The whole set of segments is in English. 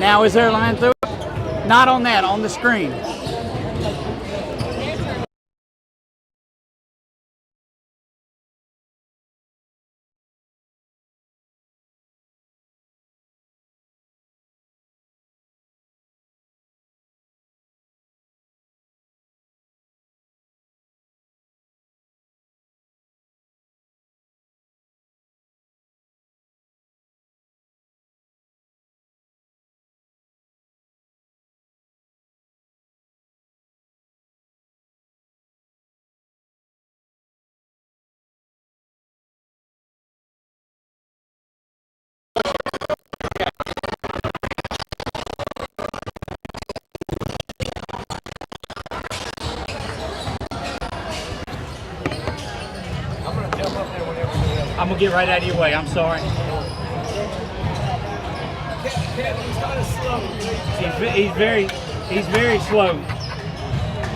Now is there a line through it? Not on that, on the screen. I'm gonna get right out of your way. I'm sorry. Kevin's kind of slow. He's very slow.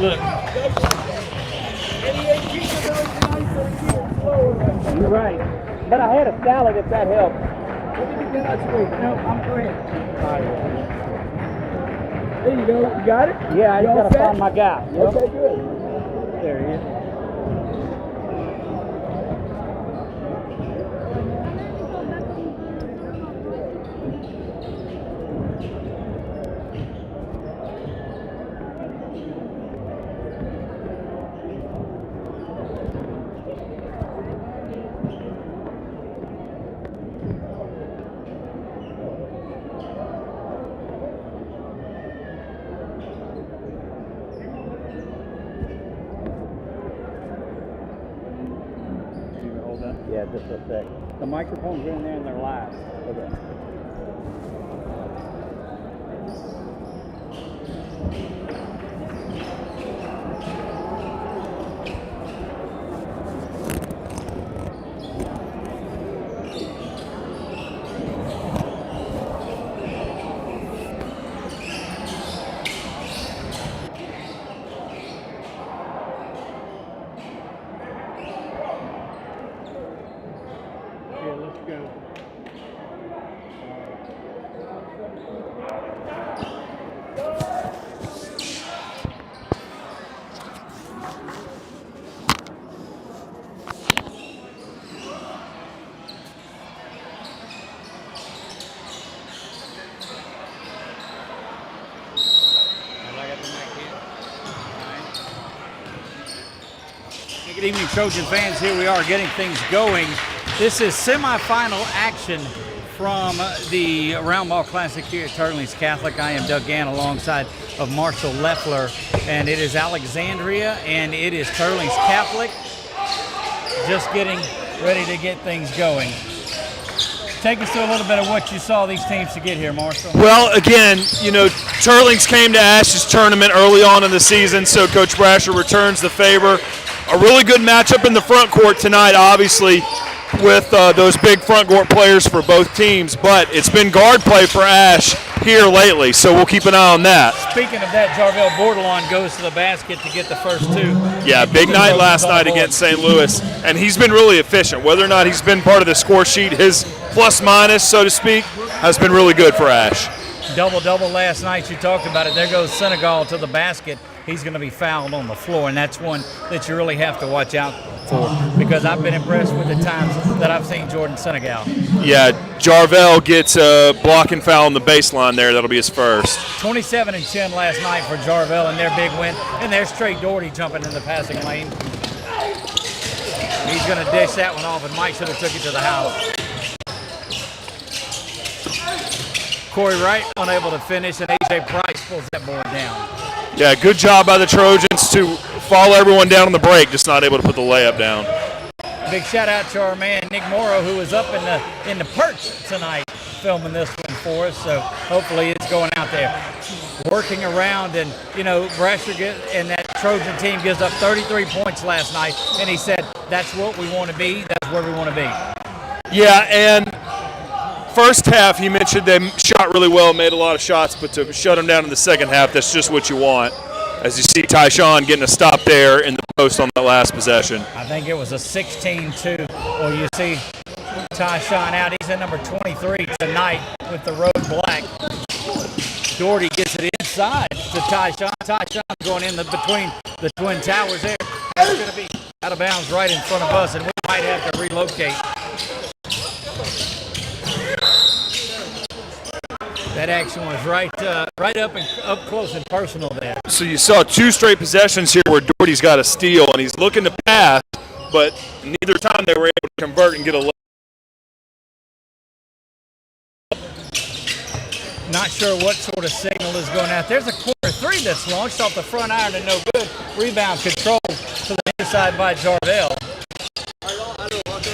Look. You're right. But I had a salad if that helps. No, I'm great. There you go. You got it? Yeah, I just gotta find my guy. Yep. Okay, good. There he is. Yeah, just a sec. The microphones are in there and they're live. Okay. Let's go. Good evening, Trojan fans. Here we are getting things going. This is semifinal action from the Roundball Classic here at Teurlings Catholic. I am Doug Gann alongside of Marshall Leffler, and it is Alexandria and it is Teurlings Catholic just getting ready to get things going. Take us through a little bit of what you saw these teams to get here, Marshall. Well, again, you know, Teurlings came to Ash's tournament early on in the season, so Coach Brasher returns the favor. A really good matchup in the front court tonight, obviously, with those big front court players for both teams, but it's been guard play for Ash here lately, so we'll keep an eye on that. Speaking of that, Jarvell Bordelon goes to the basket to get the first two. Yeah, big night last night against St. Louis, and he's been really efficient. Whether or not he's been part of the score sheet, his plus-minus, so to speak, has been really good for Ash. Double-double last night, you talked about it. There goes Senegal to the basket. He's going to be fouled on the floor, and that's one that you really have to watch out for because I've been impressed with the times that I've seen Jordan Senegal. Yeah, Jarvell gets a block and foul on the baseline there. That'll be his first. 27 and 10 last night for Jarvell and their big win. And there's Trey Doherty jumping in the passing lane. He's going to dish that one off, and Mike should have took it to the house. Corey Wright unable to finish, and A.J. Price pulls that board down. Yeah, good job by the Trojans to follow everyone down on the break, just not able to put the layup down. Big shout out to our man Nick Morrow, who was up in the perch tonight filming this one for us. So hopefully it's going out there, working around, and you know Brasher and that Trojan team gives up 33 points last night, and he said that's what we want to be. That's where we want to be. Yeah, and first half, he mentioned they shot really well, made a lot of shots, but to shut them down in the second half, that's just what you want. As you see Tyshawn getting a stop there in the post on that last possession. I think it was a 16-2. Or you see Tyshawn out. He's at number 23 tonight with the road black. Doherty gets it inside to Tyshawn. Tyshawn going in between the twin towers there. That's going to be out of bounds right in front of us, and we might have to relocate. That action was right up close and personal there. So you saw 2 straight possessions here where Doherty's got a steal, and he's looking to pass, but neither time they were able to convert and get a. Not sure what sort of signal is going out. There's a corner 3 that's launched off the front iron and no good. Rebound control to the inside by Jarvell.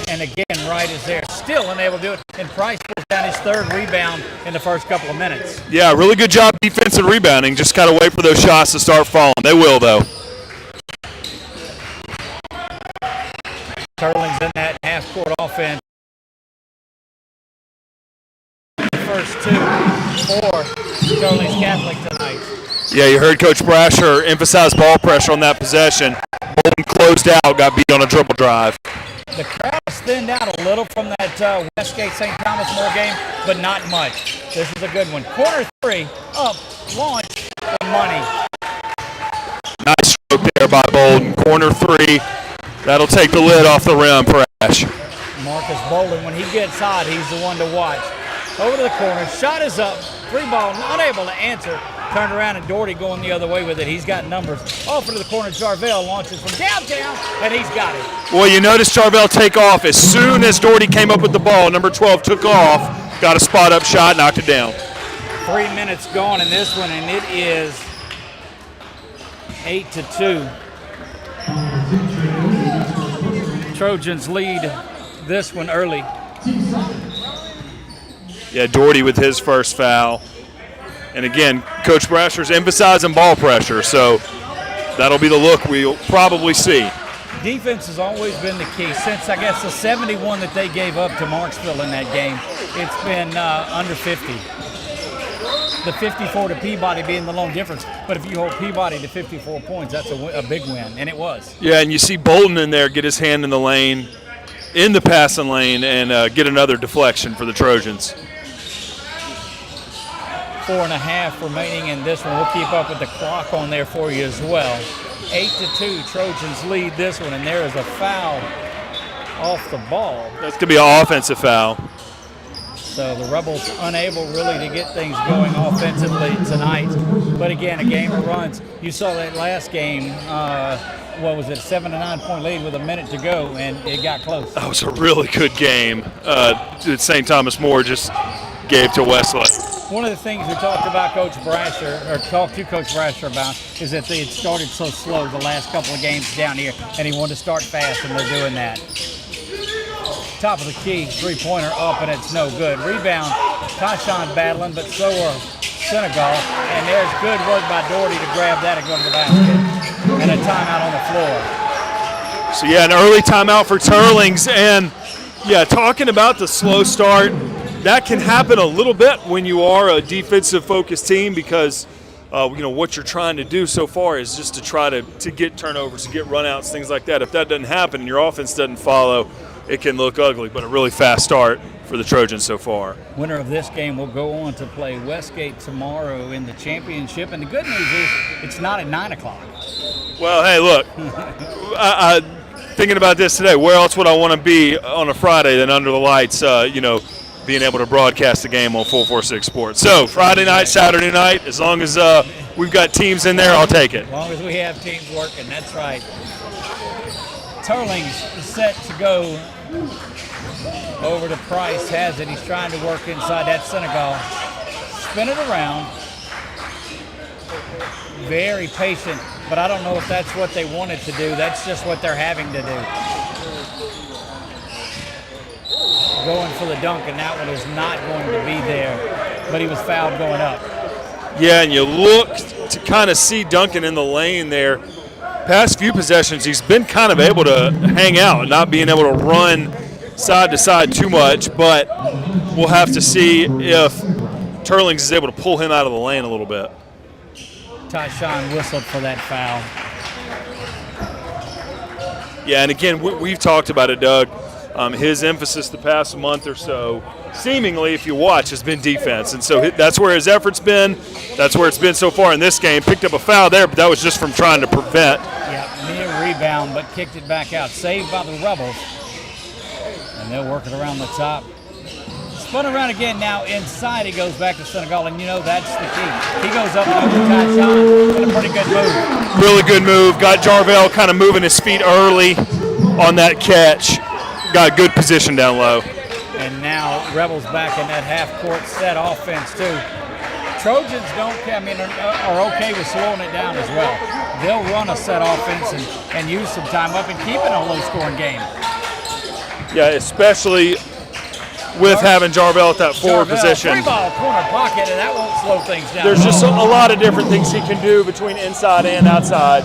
And again, Wright is there, still unable to do it. And Price pulls down his 3rd rebound in the first couple of minutes. Yeah, really good job defensive rebounding. Just got to wait for those shots to start falling. They will, though. Teurlings in that half-court offense. First 2 for Teurlings Catholic tonight. Yeah, you heard Coach Brasher emphasize ball pressure on that possession. Bolton closed out, got beat on a dribble drive. The crowd is thinned out a little from that Westgate St. Thomas More game, but not much. This is a good one. Corner 3, up, launch, the money. Nice stroke there by Bolton. Corner 3, that'll take the lid off the rim for Ash. Marcus Bolden, when he gets hot, he's the one to watch. Over to the corner, shot is up, 3 ball, not able to answer. Turned around and Doherty going the other way with it. He's got numbers. Off into the corner, Jarvell launches from downtown, and he's got it. Well, you notice Jarvell take off. As soon as Doherty came up with the ball, number 12 took off, got a spot-up shot, knocked it down. 3 minutes gone in this one, and it is 8-2. Trojans lead this one early. Yeah, Doherty with his first foul. And again, Coach Brasher's emphasizing ball pressure, so that'll be the look we'll probably see. Defense has always been the key. Since, I guess, the 71 that they gave up to Marksville in that game, it's been under 50. The 54 to Peabody being the lone difference. But if you hold Peabody to 54 points, that's a big win, and it was. Yeah, and you see Bolton in there get his hand in the lane, in the passing lane, and get another deflection for the Trojans. 4.5 remaining in this one. We'll keep up with the clock on there for you as well. 8-2, Trojans lead this one, and there is a foul off the ball. That's going to be an offensive foul. So the Rebels unable really to get things going offensively tonight. But again, a game of runs. You saw that last game, what was it, 7 to 9 point lead with a minute to go, and it got close. That was a really good game. St. Thomas More just gave to Westlake. One of the things we talked about Coach Brasher, or talked to Coach Brasher about, is that they had started so slow the last couple of games down here, and he wanted to start fast, and they're doing that. Top of the key, 3-pointer up, and it's no good. Rebound, Tyshawn battling, but so are Senegal, and there's good work by Doherty to grab that and go to the basket. And a timeout on the floor. So yeah, an early timeout for Teurlings, and yeah, talking about the slow start, that can happen a little bit when you are a defensive-focused team because what you're trying to do so far is just to try to get turnovers, to get runouts, things like that. If that doesn't happen and your offense doesn't follow, it can look ugly, but a really fast start for the Trojans so far. Winner of this game will go on to play Westgate tomorrow in the championship, and the good news is it's not at 9 o'clock. Well, hey, look, thinking about this today, where else would I want to be on a Friday than under the lights, being able to broadcast the game on 446 Sports. So Friday night, Saturday night, as long as we've got teams in there, I'll take it. As long as we have teams working, that's right. Teurlings is set to go over to Price, has it. He's trying to work inside that Senegal. Spin it around. Very patient, but I don't know if that's what they wanted to do. That's just what they're having to do. Going for the dunk, and that one is not going to be there, but he was fouled going up. Yeah, and you look to kind of see Duncan in the lane there. Past few possessions, he's been kind of able to hang out, not being able to run side to side too much, but we'll have to see if Teurlings is able to pull him out of the lane a little bit. Tyshawn whistled for that foul. Yeah, and again, we've talked about it, Doug. His emphasis the past month or so, seemingly, if you watch, has been defense. And so that's where his effort's been. That's where it's been so far in this game. Picked up a foul there, but that was just from trying to prevent. Yeah, near rebound, but kicked it back out. Saved by the Rebels. And they'll work it around the top. Spun around again now inside. He goes back to Senegal, and that's the key. He goes up and over Tyshawn in a pretty good move. Really good move. Got Jarvell kind of moving his feet early on that catch. Got a good position down low. And now Rebels back in that half-court set offense too. Trojans are okay with slowing it down as well. They'll run a set offense and use some time up and keep it a low-scoring game. Yeah, especially with having Jarvell at that forward position. Three-ball corner pocket, and that won't slow things down. There's just a lot of different things he can do between inside and outside.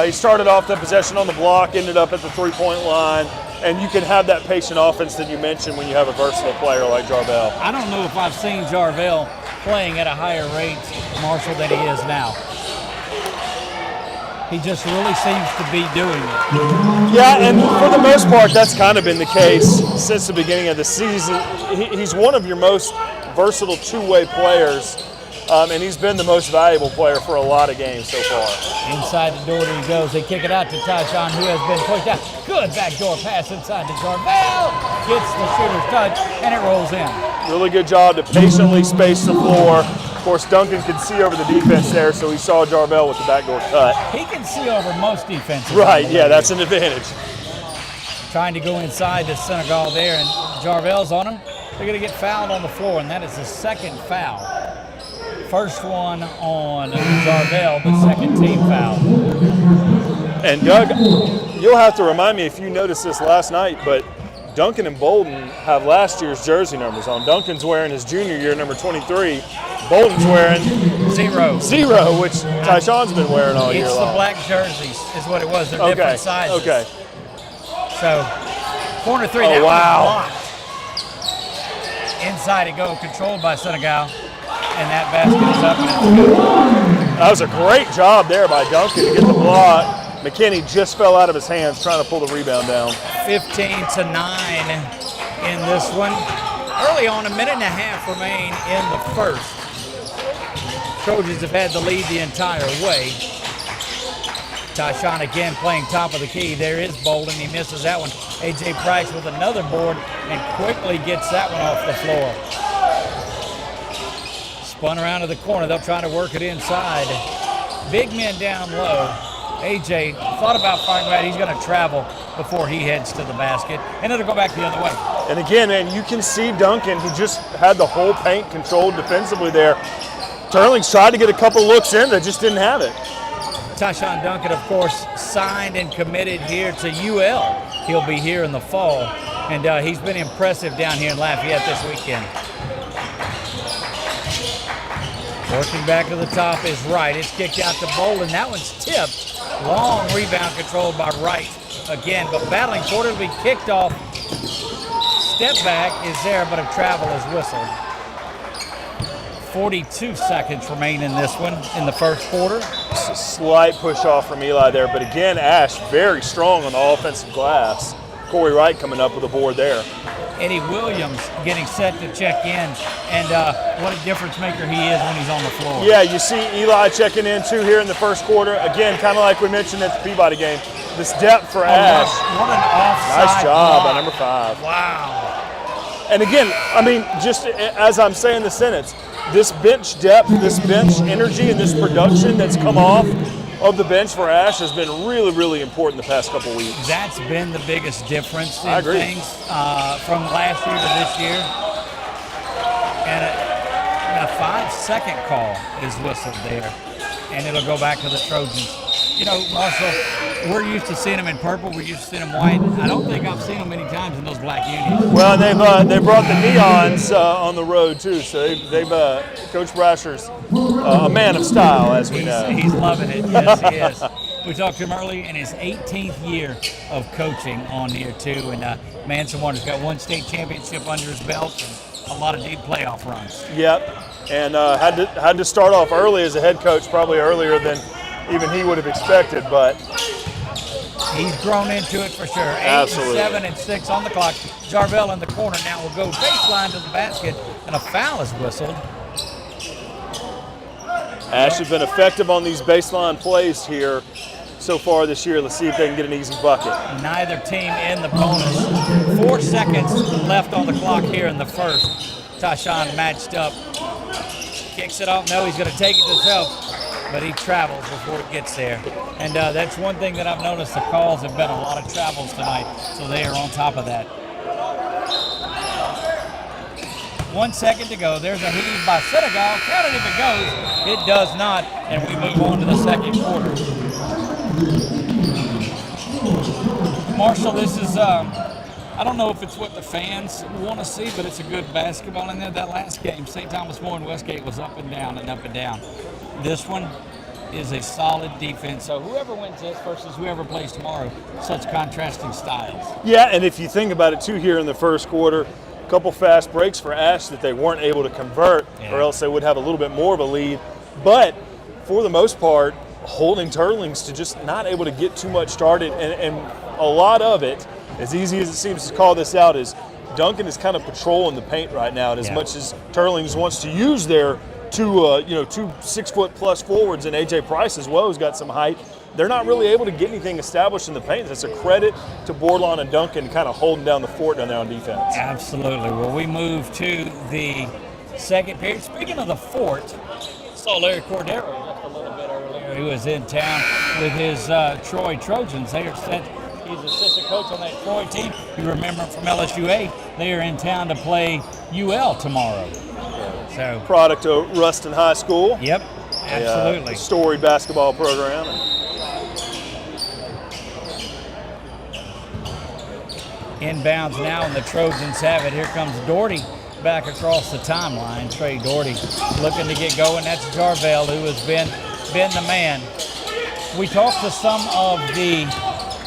He started off the possession on the block, ended up at the three-point line, and you can have that patient offense that you mentioned when you have a versatile player like Jarvell. I don't know if I've seen Jarvell playing at a higher rate, Marshall, than he is now. He just really seems to be doing it. Yeah, and for the most part, that's kind of been the case since the beginning of the season. He's one of your most versatile two-way players, and he's been the most valuable player for a lot of games so far. Inside the door he goes. They kick it out to Tyshawn, who has been pushed out. Good backdoor pass inside to Jarvell. Gets the shooter's touch, and it rolls in. Really good job to patiently space the floor. Of course, Duncan could see over the defense there, so he saw Jarvell with the backdoor cut. He can see over most defenses. Right, yeah, that's an advantage. Trying to go inside to Senegal there, and Jarvell's on him. They're going to get fouled on the floor, and that is the second foul. First one on Jarvell, but second team foul. And Doug, you'll have to remind me if you noticed this last night, but Duncan and Bolden have last year's jersey numbers on. Duncan's wearing his junior year number 23. Bolden's wearing 0, which Tyshawn's been wearing all year long. It's the black jerseys is what it was. They're different sizes. Okay. So, corner three. Oh, wow. Inside it goes, controlled by Senegal. And that basket is up and it's good. That was a great job there by Duncan to get the block. McKinney just fell out of his hands trying to pull the rebound down. 15-9 in this one. Early on, a minute and a half remain in the first. Trojans have had the lead the entire way. Tyshawn again playing top of the key. There is Bolden. He misses that one. A.J. Price with another board and quickly gets that one off the floor. Spun around to the corner. They'll try to work it inside. Big men down low. A.J. thought about firing that. He's going to travel before he heads to the basket, and it'll go back the other way. And again, man, you can see Duncan, who just had the whole paint controlled defensively there. Teurlings tried to get a couple looks in, they just didn't have it. Tyshawn Duncan, of course, signed and committed here to UL. He'll be here in the fall, and he's been impressive down here in Lafayette this weekend. Working back to the top is Wright. It's kicked out to Bolden. That one's tipped. Long rebound controlled by Wright again, but battling for it. It'll be kicked off. Step back is there, but a travel is whistled. 42 seconds remain in this one in the first quarter. Just a slight push off from Eli there, but again, Ash very strong on the offensive glass. Corey Wright coming up with a board there. Eddie Williams getting set to check in, and what a difference maker he is when he's on the floor. Yeah, you see Eli checking in too here in the first quarter. Again, kind of like we mentioned at the Peabody game, this depth for Ash. What an offside Nice job block by number 5. Wow. And again, I mean, just as I'm saying the sentence, this bench depth, this bench energy, and this production that's come off of the bench for Ash has been really, really important the past couple weeks. That's been the biggest difference in I agree. things from last year to this year. And a 5-second call is whistled there, and it'll go back to the Trojans. You know, Marshall, we're used to seeing them in purple. We're used to seeing them white. I don't think I've seen them many times in those black unis. Well, they brought the neons on the road too, so they've Coach Brasher's a man of style, as we know. He's loving it. Yes, he is. We talked to him early in his 18th year of coaching on here too, and Manson Wonder's got one state championship under his belt and a lot of deep playoff runs. Yep, and had to start off early as a head coach, probably earlier than even he would have expected, but He's grown into it for sure. 8, Absolutely. 7, and 6 on the clock. Jarvell in the corner now will go baseline to the basket, and a foul is whistled. Ash has been effective on these baseline plays here so far this year. Let's see if they can get an easy bucket. Neither team in the bonus. 4 seconds left on the clock here in the first. Tashawn matched up. Kicks it off. No, he's going to take it to himself, but he travels before it gets there. And that's one thing that I've noticed. The calls have been a lot of travels tonight, so they are on top of that. 1 second to go. There's a heave by Senegal. Count it if it goes. It does not, and we move on to the second quarter. Marshall, this is, I don't know if it's what the fans want to see, but it's a good basketball in there. That last game, St. Thomas More and Westgate was up and down and up and down. This one is a solid defense. So whoever wins this versus whoever plays tomorrow, such contrasting styles. Yeah, and if you think about it too here in the first quarter, a couple fast breaks for Ash that they weren't able to convert, or else they would have a little bit more of a lead. But for the most part, holding Teurlings to just not able to get too much started, and a lot of it, as easy as it seems to call this out, is Duncan is kind of patrolling the paint right now, and as much as Teurlings wants to use their two 6-foot-plus forwards, and AJ Price as well, who's got some height, they're not really able to get anything established in the paint. That's a credit to Bordelon and Duncan kind of holding down the fort down there on defense. Absolutely. Well, we move to the second period. Speaking of the fort, saw Larry Cordero just a little bit earlier. He was in town with his Troy Trojans. They are set. He's assistant coach on that Troy team. You remember him from LSUA. They are in town to play UL tomorrow. So Product of Ruston High School. Yep, absolutely. A storied basketball program. Inbounds now, and the Trojans have it. Here comes Doherty back across the timeline. Trey Doherty looking to get going. That's Jarvell, who has been the man. We talked to some of the,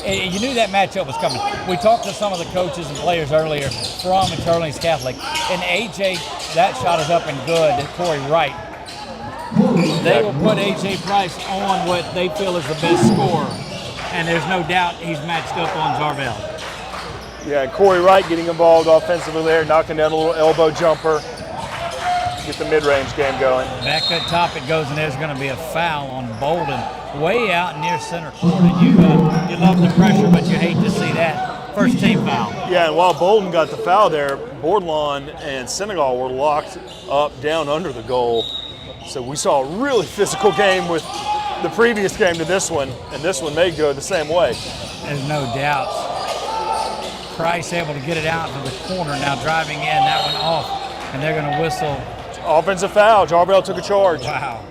you knew that matchup was coming. We talked to some of the coaches and players earlier from Teurlings Catholic, and AJ, that shot is up and good. Corey Wright. They will put AJ Price on what they feel is the best scorer, and there's no doubt he's matched up on Jarvell. Yeah, Corey Wright getting involved offensively there, knocking down a little elbow jumper, get the mid-range game going. Back at top it goes, and there's going to be a foul on Bolden, way out near center court. And you love the pressure, but you hate to see that first team foul. Yeah, and while Bolden got the foul there, Bordelon and Senegal were locked up down under the goal. So we saw a really physical game with the previous game to this one, and this one may go the same way. There's no doubt. Price able to get it out to the corner now, driving in, that one off, and they're going to whistle. Offensive foul. Jarvell took a charge. Wow.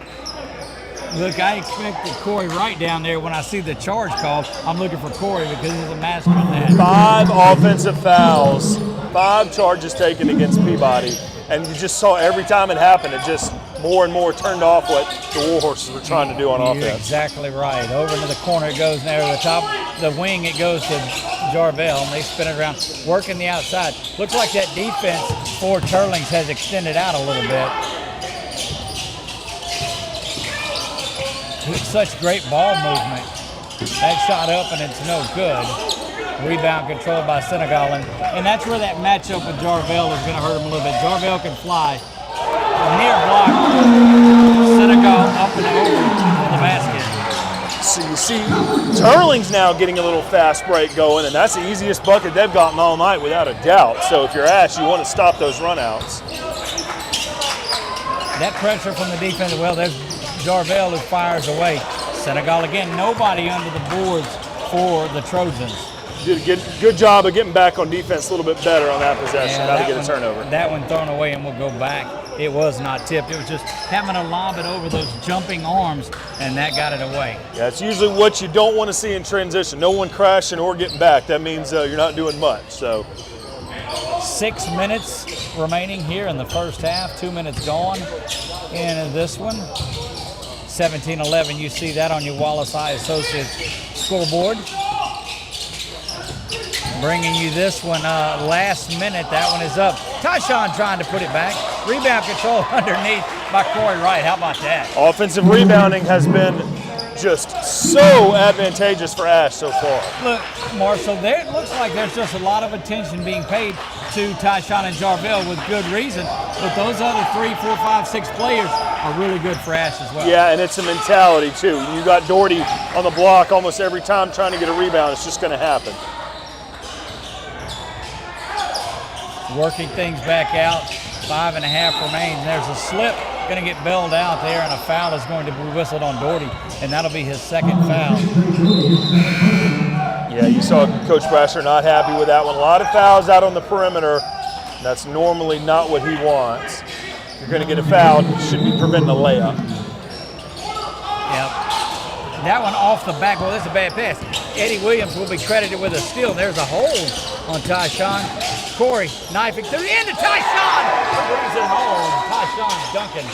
Look, I expected Corey Wright down there. When I see the charge called, I'm looking for Corey because he's a master of that. 5 offensive fouls, 5 charges taken against Peabody, and you just saw every time it happened, it just more and more turned off what the Warhorses were trying to do on offense. You're exactly right. Over to the corner it goes there. The top, the wing, it goes to Jarvell, and they spin it around, working the outside. Looks like that defense for Teurlings has extended out a little bit. With such great ball movement. That shot up, and it's no good. Rebound controlled by Senegal, and that's where that matchup with Jarvell is going to hurt him a little bit. Jarvell can fly. Near block, Senegal up and over on the basket. So you see Teurlings now getting a little fast break going, and that's the easiest bucket they've gotten all night without a doubt. So if you're Ash, you want to stop those runouts. That pressure from the defense, well, there's Jarvell who fires away. Senegal again, nobody under the boards for the Trojans. Did a good job of getting back on defense a little bit better on that possession. Now to get a turnover. That one thrown away, and we'll go back. It was not tipped. It was just having to lob it over those jumping arms, and that got it away. Yeah, it's usually what you don't want to see in transition. No one crashing or getting back. That means you're not doing much. So 6 minutes remaining here in the first half. 2 minutes gone in this one. 17-11. You see that on your Wallace Eye Associates scoreboard. Bringing you this one last minute. That one is up. Tashawn trying to put it back. Rebound control underneath by Corey Wright. How about that? Offensive rebounding has been just so advantageous for Ash so far. Look, Marshall, there it looks like there's just a lot of attention being paid to Tyshawn and Jarvell with good reason, but those other 3, 4, 5, 6 players are really good for Ash as well. Yeah, and it's a mentality too. You got Doherty on the block almost every time trying to get a rebound. It's just going to happen. Working things back out, 5.5 remains. There's a slip, going to get bailed out there, and a foul is going to be whistled on Doherty, and that'll be his second foul. Yeah, you saw Coach Brasher not happy with that one. A lot of fouls out on the perimeter. That's normally not what he wants. If you're going to get a foul, it should be preventing a layup. Yep. That one off the back. Well, that's a bad pass. Eddie Williams will be credited with a steal. There's a hold on Tyshawn. Corey knifing through the end of Tyshawn. Brings it home. Tyshawn Duncan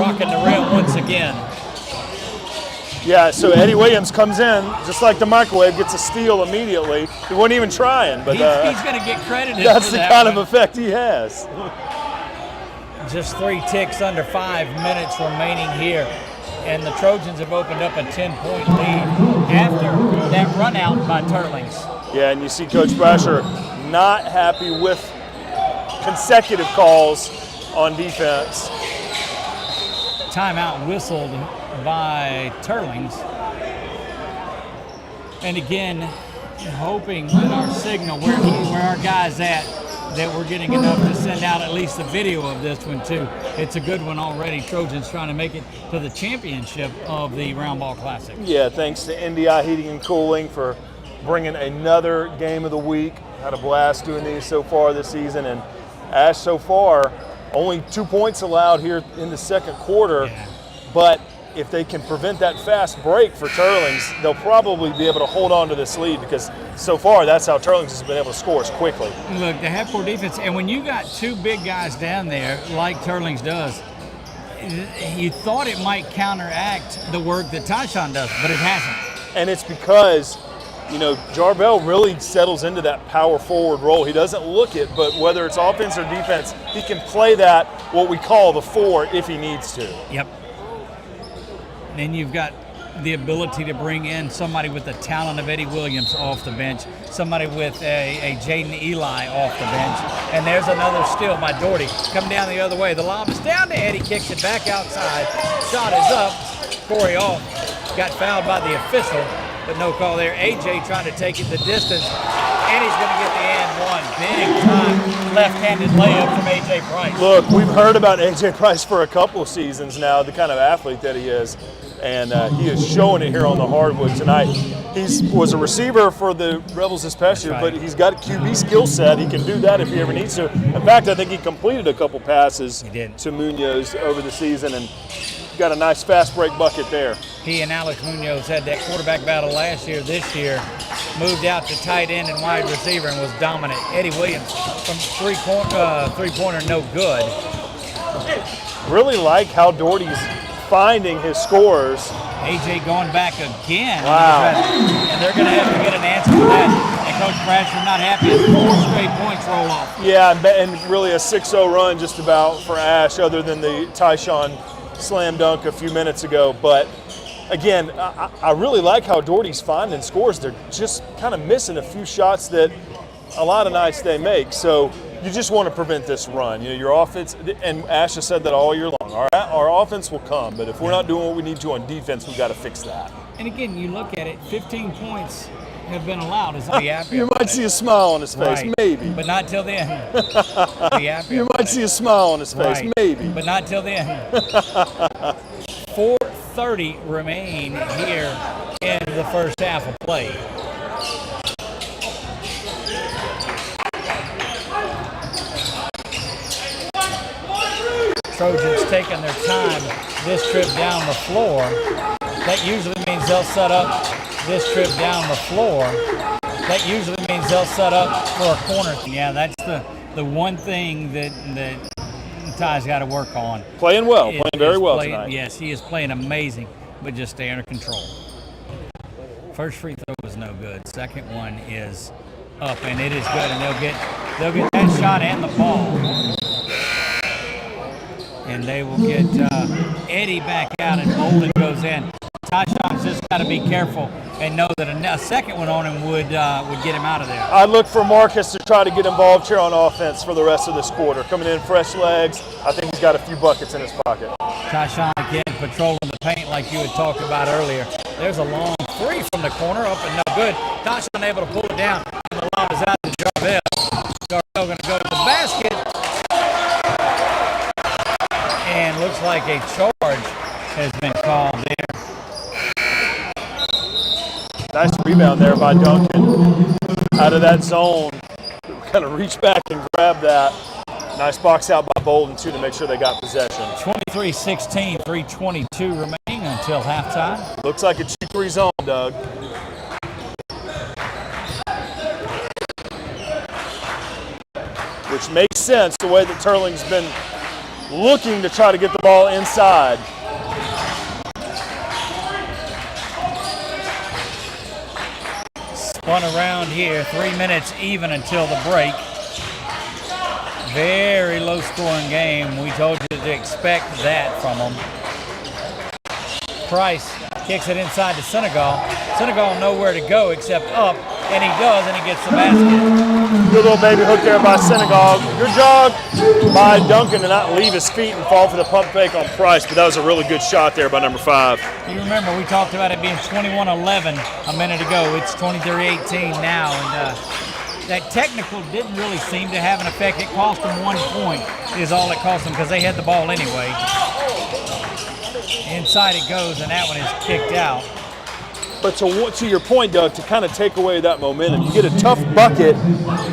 rocking the rim once again. Yeah, so Eddie Williams comes in, just like the microwave, gets a steal immediately. He wasn't even trying, but he's going to get credited that's for the that kind one. of effect he has. Just 3 ticks under 5 minutes remaining here. And the Trojans have opened up a 10-point lead after that run out by Teurlings. Yeah, and you see Coach Brasher not happy with consecutive calls on defense. Timeout whistled by Teurlings. And again, hoping that our signal, where our guy's at, that we're getting enough to send out at least a video of this one too. It's a good one already. Trojans trying to make it to the championship of the Roundball Classic. Yeah, thanks to NDI Heating and Cooling for bringing another game of the week. Had a blast doing these so far this season, and Ash so far only 2 points allowed here in the second quarter. Yeah. But if they can prevent that fast break for Teurlings, they'll probably be able to hold on to this lead, because so far that's how Teurlings has been able to score quickly. Look, they have poor defense, and when you got 2 big guys down there like Teurlings does, you thought it might counteract the work that Tyshawn does, but it hasn't. And it's because, you know, Jarvell really settles into that power forward role. He doesn't look it, but whether it's offense or defense, he can play that, what we call the 4, if he needs to. Yep. Then you've got the ability to bring in somebody with the talent of Eddie Williams off the bench, somebody with a Jaden Eli off the bench, and there's another steal by Doherty. Come down the other way. The lob is down to Eddie, kicks it back outside. Shot is up. Corey off. Got fouled by the official, but no call there. AJ trying to take it the distance, and he's going to get the and one. Big time left-handed layup from AJ Price. Look, we've heard about AJ Price for a couple of seasons now, the kind of athlete that he is. And he is showing it here on the hardwood tonight. He was a receiver for the Rebels this past year, but he's got a QB skill set. He can do that if he ever needs to. In fact, I think he completed a couple passes to Munoz over the season and got a nice fast break bucket there. He and Alex Munoz had that quarterback battle last year. This year, moved out to tight end and wide receiver and was dominant. Eddie Williams from three-pointer, no good. Really like how Doherty's finding his scores. AJ going back again. Wow. And they're going to have to get an answer for that. And Coach Bradshaw not happy as 4 straight points roll off. Yeah, and really a 6-0 run just about for Ash, other than the Tyshawn slam dunk a few minutes ago. But again, I really like how Doherty's finding scores. They're just kind of missing a few shots that a lot of nights they make. So you just want to prevent this run. You know, your offense, and Ash has said that all year long, our offense will come, but if we're not doing what we need to on defense, we've got to fix that. And again, you look at it, 15 points have been allowed. Is be happy. You might see a smile on his face, right. Maybe. But not till then. Be happy. You might see a smile on his face, right. maybe. But not till then. 4:30 remain here in the first half of play. Trojans taking their time this trip down the floor. That usually means they'll set up this trip down the floor. That usually means they'll set up for a corner. Yeah, that's the one thing that Ty's got to work on. Playing well, playing very well tonight. Yes, he is playing amazing, but just stay under control. First free throw was no good. Second one is up, and it is good, and they'll get that shot and the ball. And they will get Eddie back out, and Bolden goes in. Tyshawn's just got to be careful and know that a second one on him would get him out of there. I look for Marcus to try to get involved here on offense for the rest of this quarter. Coming in fresh legs, I think he's got a few buckets in his pocket. Tyshawn again patrolling the paint like you had talked about earlier. There's a long three from the corner, up and no good. Tyshawn able to pull it down, and the lob is out to Jarvell. Jarvell going to go to the basket, and looks like a charge has been called there. Nice rebound there by Duncan. Out of that zone, kind of reach back and grab that. Nice box out by Bolden, too, to make sure they got possession. 23-16, 3:22 remaining until halftime. Looks like a 2-3 zone, Doug. Which makes sense the way that Teurlings been looking to try to get the ball inside. Spun around here, 3 minutes even until the break. Very low scoring game. We told you to expect that from them. Price kicks it inside to Senegal. Senegal nowhere to go except up, and he does, and he gets the basket. Good little baby hook there by Senegal. Good job by Duncan to not leave his feet and fall for the pump fake on Price, but that was a really good shot there by number 5. You remember we talked about it being 21-11 a minute ago. It's 23-18 now, and that technical didn't really seem to have an effect. It cost them 1 point is all it cost them because they had the ball anyway. Inside it goes, and that one is kicked out. But to your point, Doug, to kind of take away that momentum, you get a tough bucket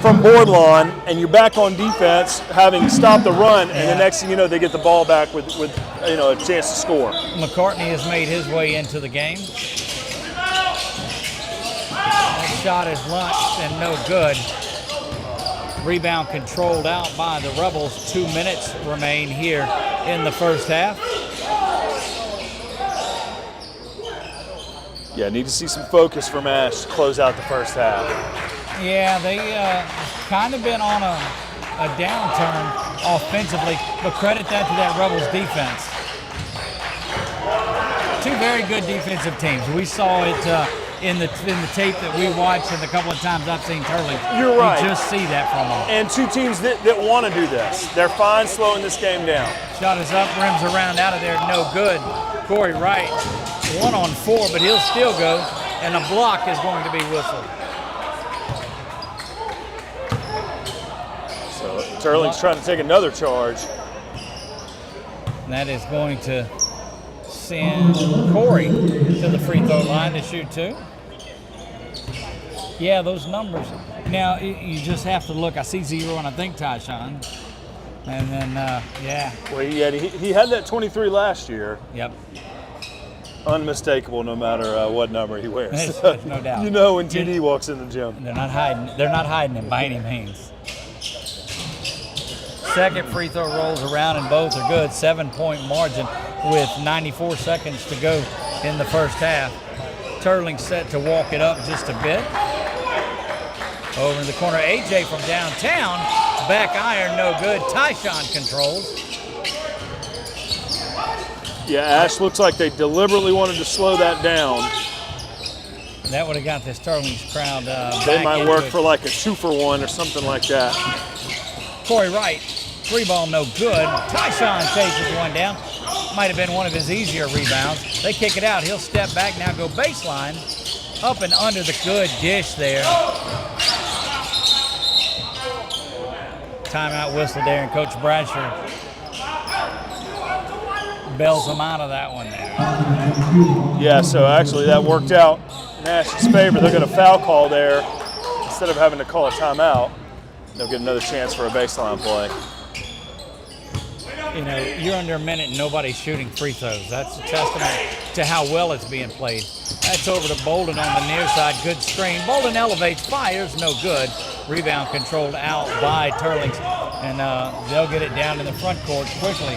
from Boardlawn, and you're back on defense, having stopped the run, and the next thing you know, they get the ball back with a chance to score. McCartney has made his way into the game. That shot is launched and no good. Rebound controlled out by the Rebels. 2 minutes remain here in the first half. Yeah, need to see some focus from Ash to close out the first half. Yeah, they kind of been on a downturn offensively, but credit that to that Rebels defense. Two very good defensive teams. We saw it in the tape that we watched and a couple of times I've seen Teurlings. You're right. You just see that from them. And two teams that want to do this. They're fine slowing this game down. Shot is up, rims around out of there, no good. Corey Wright, 1 on 4, but he'll still go, and a block is going to be whistled. So Teurlings trying to take another charge. And that is going to send Corey to the free throw line to shoot 2. Yeah, those numbers. Now, you just have to look. I see 0, and I think Tyshawn. And then, yeah. Well, he had that 23 last year. Yep. Unmistakable no matter what number he wears. There's no doubt. You know when TD walks in the gym. They're not hiding him by any means. Second free throw rolls around, and both are good. 7-point margin with 94 seconds to go in the first half. Teurlings set to walk it up just a bit. Over in the corner, AJ from downtown. Back iron, no good. Tyshawn controls. Yeah, Ash looks like they deliberately wanted to slow that down. That would have got this Teurlings crowd They back might into work it. for like a 2-for-1 or something like that. Corey Wright, 3 ball, no good. Tyshawn chases one down. Might have been one of his easier rebounds. They kick it out. He'll step back now, go baseline. Up and under the good dish there. Timeout whistle there, and Coach Bradsher bails him out of that one there. Yeah, so actually that worked out in Ash's favor. They're going to foul call there. Instead of having to call a timeout, they'll get another chance for a baseline play. You know, you're under a minute and nobody's shooting free throws. That's a testament to how well it's being played. That's over to Bolden on the near side. Good screen. Bolden elevates, fires, no good. Rebound controlled out by Teurlings, and they'll get it down in the front court quickly.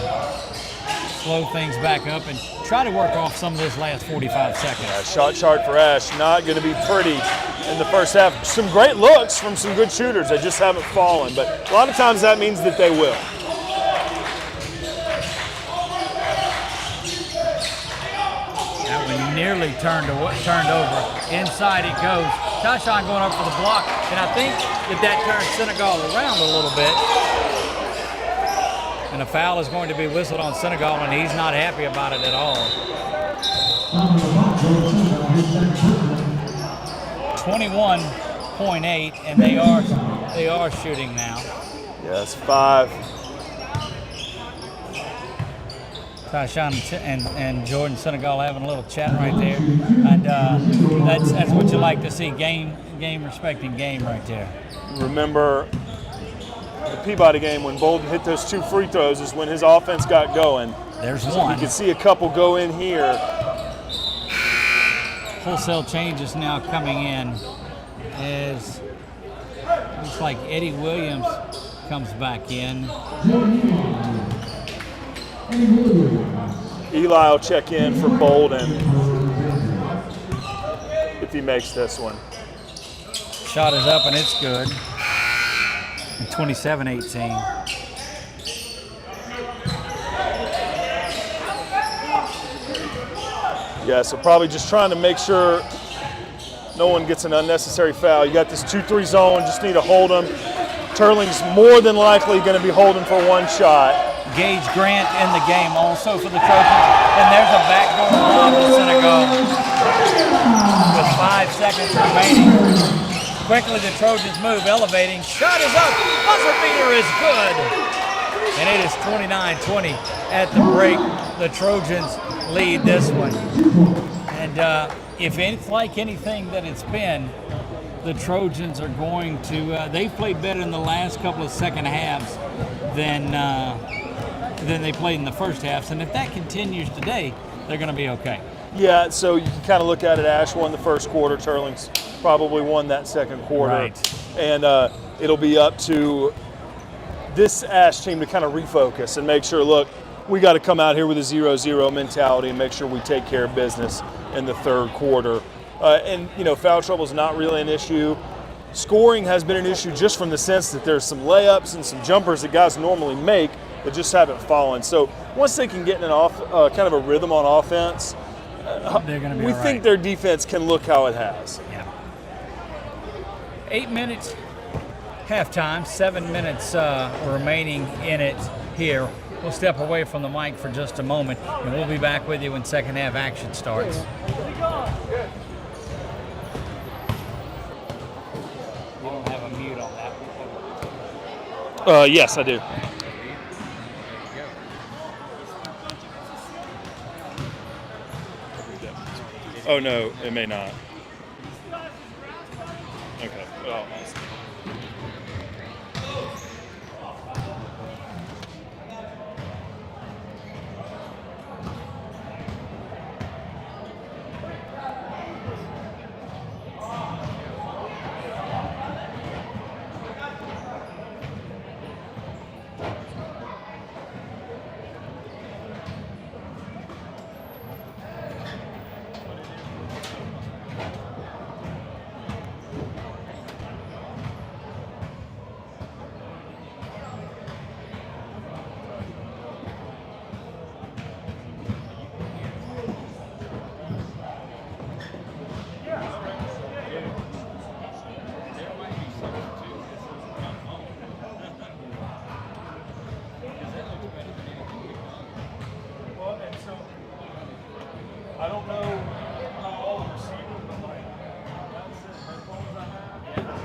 Slow things back up and try to work off some of this last 45 seconds. Yeah, shot chart for Ash, not going to be pretty in the first half. Some great looks from some good shooters. They just haven't fallen, but a lot of times that means that they will. That one nearly turned over. Inside it goes. Tashawn going up for the block, and I think that turns Senegal around a little bit. And a foul is going to be whistled on Senegal, and he's not happy about it at all. 21.8, and they are shooting now. Yeah, it's 5. Tashawn and Jordan Senegal having a little chat right there, and that's what you like to see. Game respecting game right there. Remember the Peabody game when Bolden hit those 2 free throws is when his offense got going. There's so one. You can see a couple go in here. Wholesale changes now coming in as looks like Eddie Williams comes back in. Eli will check in for Bolden if he makes this one. Shot is up and it's good. 27-18. Yeah, so probably just trying to make sure no one gets an unnecessary foul. You got this 2-3 zone, just need to hold them. Teurlings more than likely going to be holding for one shot. Gage Grant in the game also for the Trojans. And there's a backdoor lob to Senegal with 5 seconds remaining. Quickly the Trojans move, elevating. Shot is up. Buzzer beater is good. And it is 29-20 at the break. The Trojans lead this one. And if it's like anything that it's been, the Trojans are going to, they've played better in the last couple of second halves than they played in the first halves. And if that continues today, they're going to be okay. Yeah, so you can kind of look at it. Ash won the first quarter. Teurlings probably won that second quarter. Right. And it'll be up to this Ash team to kind of refocus and make sure, look, we got to come out here with a 0-0 mentality and make sure we take care of business in the third quarter. And, you know, foul trouble is not really an issue. Scoring has been an issue just from the sense that there's some layups and some jumpers that guys normally make that just haven't fallen. So once they can get in an kind of a rhythm on offense, they're going to be we all think right. their defense can look how it has. Yeah. 8 minutes halftime, 7 minutes remaining in it here. We'll step away from the mic for just a moment, and we'll be back with you when second half action starts. You don't have a mute on that. Yes, I do. Oh, no, it may not. Okay. Well, I don't know how all the receivers, but like that's the headphones I have. Yeah.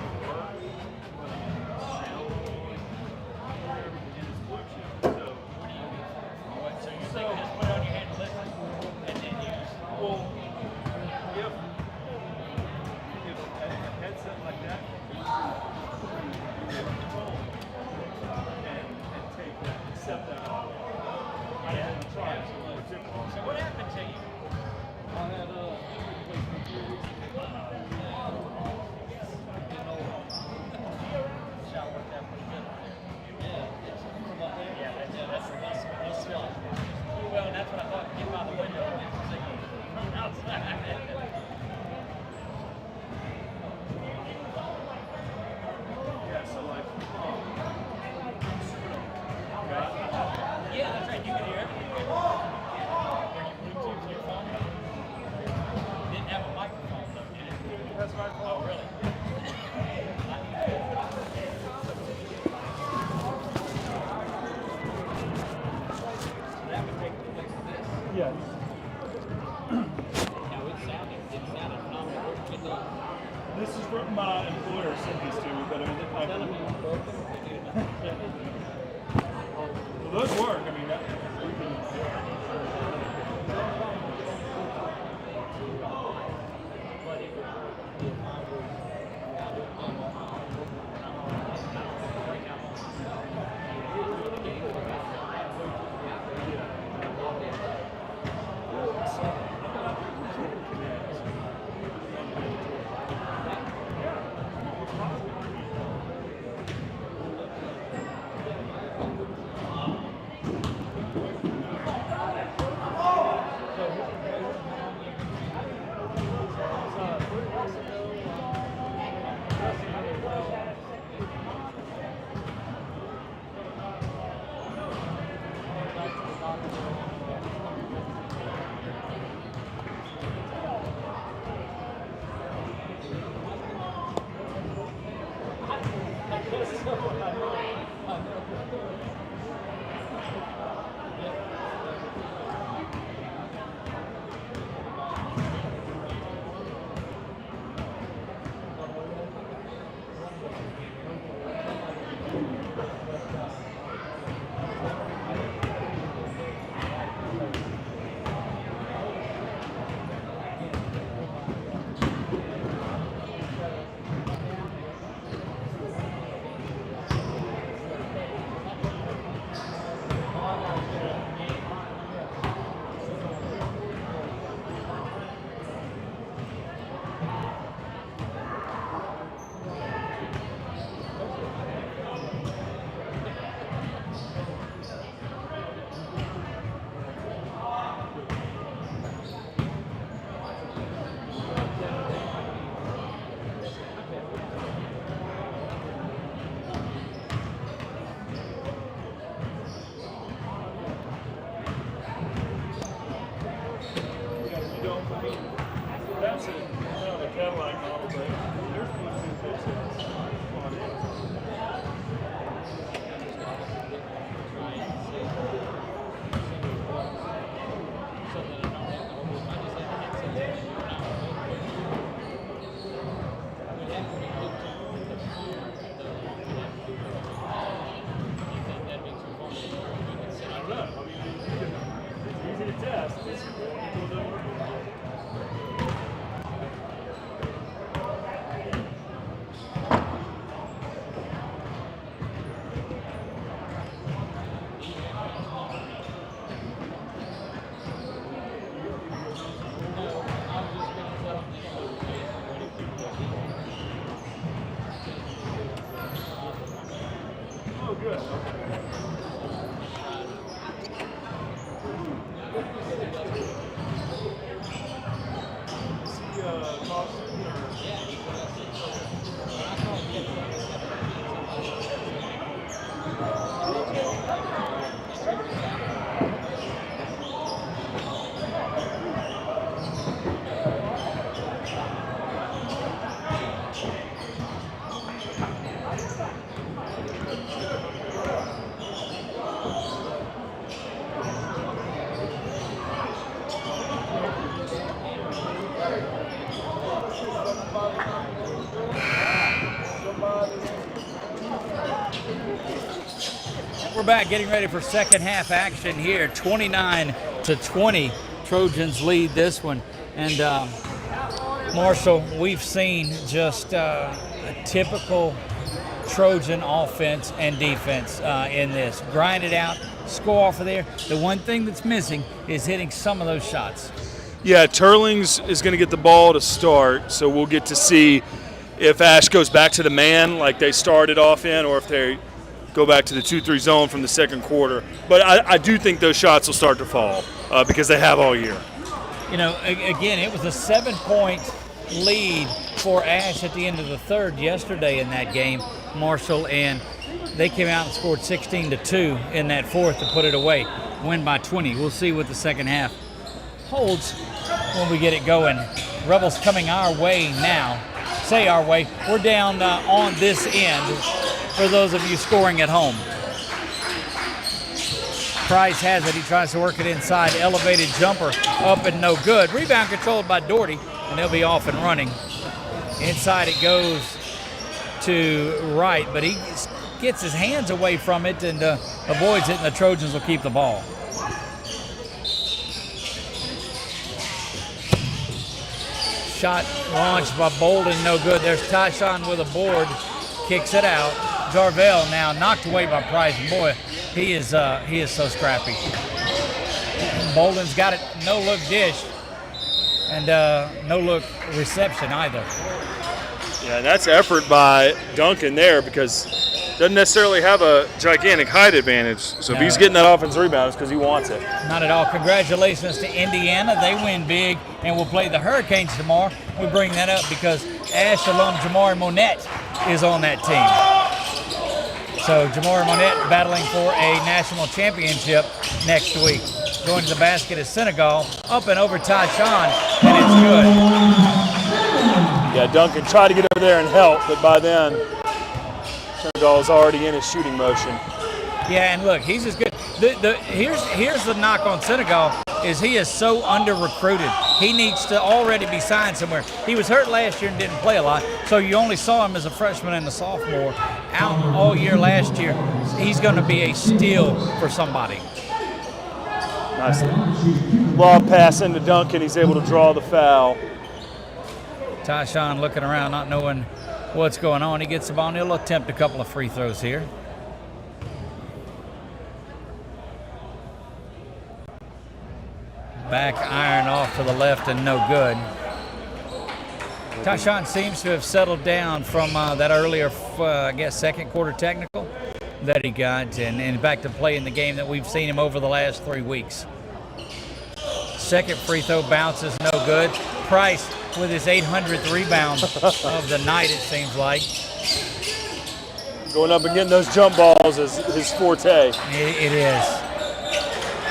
It's Bluetooth. So what do you mean? So you just put it on your head and listen, and then use. Well, if a headset like that, you can control and take that, accept that. I didn't try it. So what happened to you? I had that's what I thought. Get by the window and see from outside. Yeah, so like, yeah, that's right. You can hear everything. Are you Bluetooth to your phone? sent these to you, but I mean, well, those work. I mean, we can. That's kind of a Cadillac model, but there's Bluetooth headsets on it. I don't know. I mean, it's easy to test. Oh, good. We're back getting ready for second half action here. 29-20. Trojans lead this one. And Marshall, we've seen just a typical Trojan offense and defense in this. Grind it out, score off of there. The one thing that's missing is hitting some of those shots. Yeah, Teurlings is going to get the ball to start, so we'll get to see if Ash goes back to the man like they started off in, or if they go back to the 2-3 zone from the second quarter. But I do think those shots will start to fall because they have all year. You know, again, it was a 7-point lead for Ash at the end of the third yesterday in that game, Marshall, and they came out and scored 16-2 in that fourth to put it away, win by 20. We'll see what the second half holds when we get it going. Rebels coming our way now. Say our way. We're down on this end for those of you scoring at home. Price has it. He tries to work it inside. Elevated jumper up and no good. Rebound controlled by Doherty, and they'll be off and running. Inside it goes to right, but he gets his hands away from it and avoids it, and the Trojans will keep the ball. Shot launched by Bolden, no good. There's Tyshawn with a board, kicks it out. Jarvell now knocked away by Price. Boy, he is so scrappy. Bolden's got it, no look dish, and no look reception either. Yeah, and that's effort by Duncan there because doesn't necessarily have a gigantic height advantage. So if he's getting that offensive rebound, it's because he wants it. Not at all. Congratulations to Indiana. They win big, and we'll play the Hurricanes tomorrow. We bring that up because Ash alum Jamari Monette is on that team. So Jamari Monette battling for a national championship next week. Going to the basket is Senegal, up and over Tyshawn, and it's good. Yeah, Duncan tried to get over there and help, but by then, Senegal is already in his shooting motion. Yeah, and look, he's as good. Here's the knock on Senegal is he is so under-recruited. He needs to already be signed somewhere. He was hurt last year and didn't play a lot, so you only saw him as a freshman and a sophomore. Out all year last year, he's going to be a steal for somebody. Nice lob pass into Duncan. He's able to draw the foul. Tyshawn looking around, not knowing what's going on. He gets the ball, and he'll attempt a couple of free throws here. Back iron off to the left and no good. Tyshawn seems to have settled down from that earlier, I guess, second quarter technical that he got, and back to play in the game that we've seen him over the last 3 weeks. Second free throw bounces, no good. Price with his 800th rebound of the night, it seems like. Going up and getting those jump balls is his forte. It is.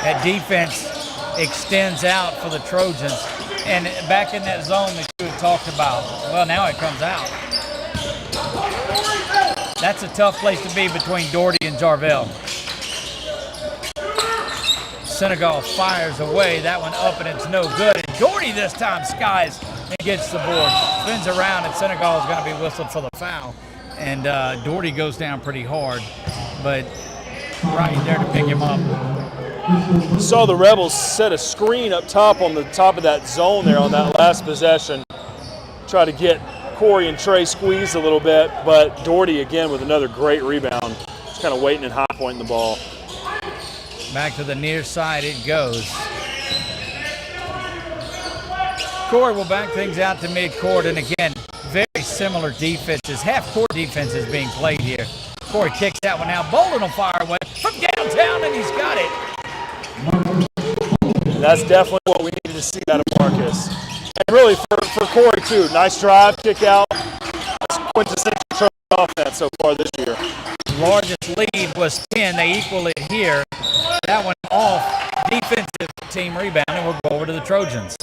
That defense extends out for the Trojans. And back in that zone that you had talked about, well, now it comes out. That's a tough place to be between Doherty and Jarvell. Senegal fires away. That one up and it's no good. And Doherty this time skies and gets the board. Spins around and Senegal is going to be whistled for the foul. And Doherty goes down pretty hard, but right there to pick him up. Saw the Rebels set a screen up top on the top of that zone there on that last possession. Try to get Corey and Trey squeezed a little bit, but Doherty again with another great rebound. Just kind of waiting and high pointing the ball. Back to the near side it goes. Corey will back things out to midcourt, and again, very similar defenses. Half-court defense is being played here. Corey kicks that one out. Bolden will fire away from downtown, and he's got it. That's definitely what we needed to see out of Marcus. And really for Corey too, nice drive, kick out. That's quintessential Trojan offense so far this year. Largest lead was 10. They equal it here. That one off defensive team rebound, and we'll go over to the Trojans.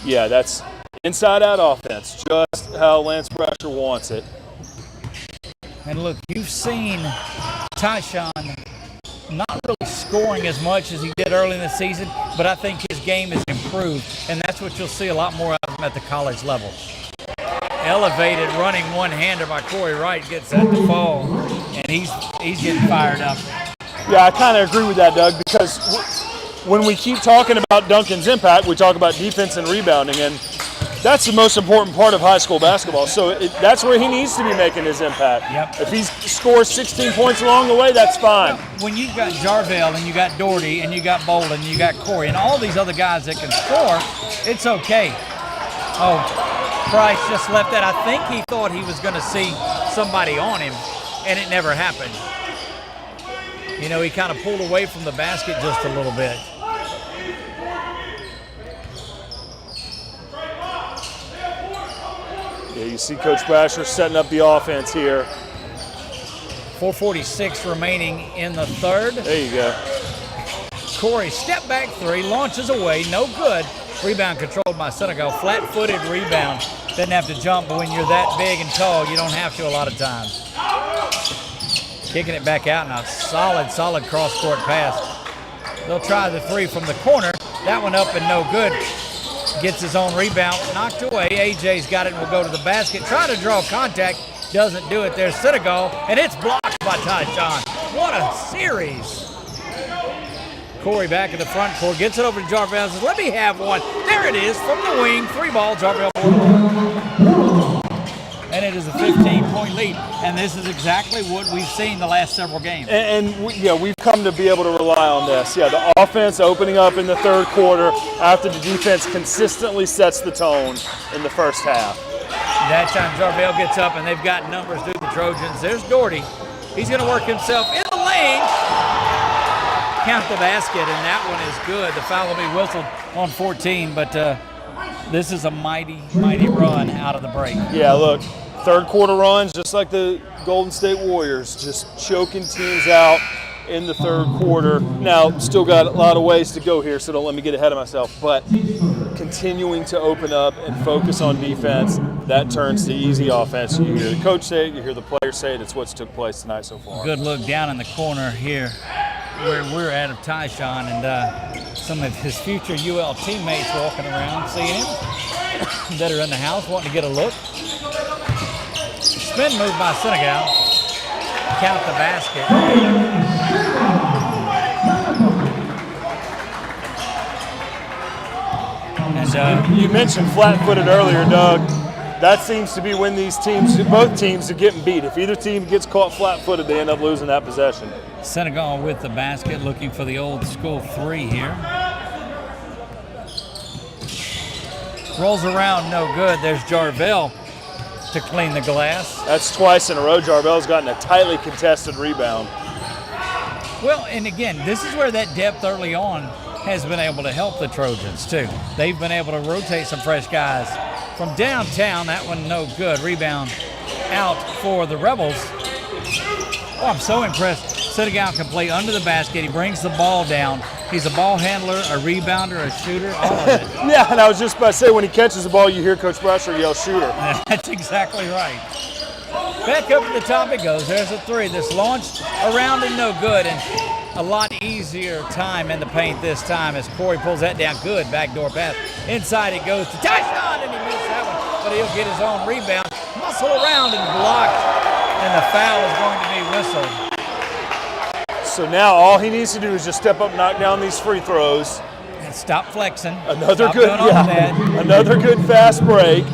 Yeah, that's inside-out offense, just how Lance Brasher wants it. And look, you've seen Tyshawn not really scoring as much as he did early in the season, but I think his game has improved, and that's what you'll see a lot more of him at the college level. Elevated running one-hander by Corey Wright gets that to fall, and he's getting fired up. Yeah, I kind of agree with that, Doug, because when we keep talking about Duncan's impact, we talk about defense and rebounding, and that's the most important part of high school basketball. So that's where he needs to be making his impact. Yep. If he scores 16 points along the way, that's fine. When you've got Jarvell and you got Doherty and you got Bolden and you got Corey and all these other guys that can score, it's okay. Oh, Price just left that. I think he thought he was going to see somebody on him, and it never happened. You know, he kind of pulled away from the basket just a little bit. Yeah, you see Coach Brasher setting up the offense here. 4:46 remaining in the third. There you go. Corey, step back three, launches away, no good. Rebound controlled by Senegal. Flat-footed rebound. Doesn't have to jump, but when you're that big and tall, you don't have to a lot of times. Kicking it back out, and a solid cross-court pass. They'll try the three from the corner. That one up and no good. Gets his own rebound, knocked away. AJ's got it and will go to the basket. Try to draw contact, doesn't do it. There's Senegal, and it's blocked by Tyshawn. What a series. Corey back in the front court, gets it over to Jarvell, says, let me have one. There it is from the wing, 3-ball, Jarvell. And it is a 15-point lead, and this is exactly what we've seen the last several games. We've come to be able to rely on this. Yeah, the offense opening up in the third quarter after the defense consistently sets the tone in the first half. That time Jarvell gets up, and they've got numbers through the Trojans. There's Doherty. He's going to work himself in the lane. Count the basket, and that one is good. The foul will be whistled on 14, but this is a mighty, mighty run out of the break. Yeah, look, third quarter runs, just like the Golden State Warriors, just choking teams out in the third quarter. Now, still got a lot of ways to go here, so don't let me get ahead of myself, but continuing to open up and focus on defense, that turns to easy offense. You hear the coach say it, you hear the players say it. It's what's took place tonight so far. Good look down in the corner here where we're at of Tyshawn, and some of his future UL teammates walking around, seeing him that are in the house wanting to get a look. Spin move by Senegal. Count the basket. And you mentioned flat-footed earlier, Doug. That seems to be when both teams are getting beat. If either team gets caught flat-footed, they end up losing that possession. Senegal with the basket, looking for the old school 3 here. Rolls around, no good. There's Jarvell to clean the glass. That's twice in a row Jarvell's gotten a tightly contested rebound. Well, and again, this is where that depth early on has been able to help the Trojans too. They've been able to rotate some fresh guys from downtown. That one no good. Rebound out for the Rebels. Oh, I'm so impressed. Senegal can play under the basket. He brings the ball down. He's a ball handler, a rebounder, a shooter, all of it. Yeah, and I was just about to say, when he catches the ball, you hear Coach Brasher yell, shooter. That's exactly right. Back up at the top it goes. There's a 3 that's launched around and no good. And a lot easier time in the paint this time as Corey pulls that down. Good backdoor pass. Inside it goes to Tyshawn, and he missed that one. But he'll get his own rebound. Muscle around and blocked. And the foul is going to be whistled. So now all he needs to do is just step up and knock down these free throws. And stop flexing. Another stop good fast break.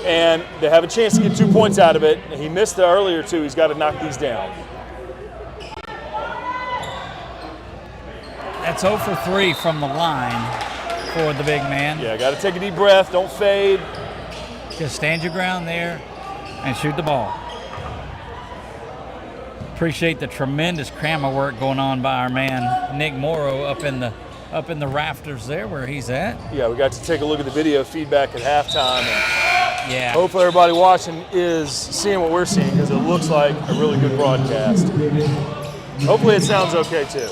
And they have a chance to get 2 points out of it. He missed the earlier 2. He's got to knock these down. That's 0 for 3 from the line for the big man. Yeah, got to take a deep breath. Don't fade. Just stand your ground there and shoot the ball. Appreciate the tremendous camera work going on by our man Nick Morrow up in the rafters there where he's at. Yeah, we got to take a look at the video feedback at halftime. And yeah. Hopefully everybody watching is seeing what we're seeing, because it looks like a really good broadcast. Hopefully it sounds okay too.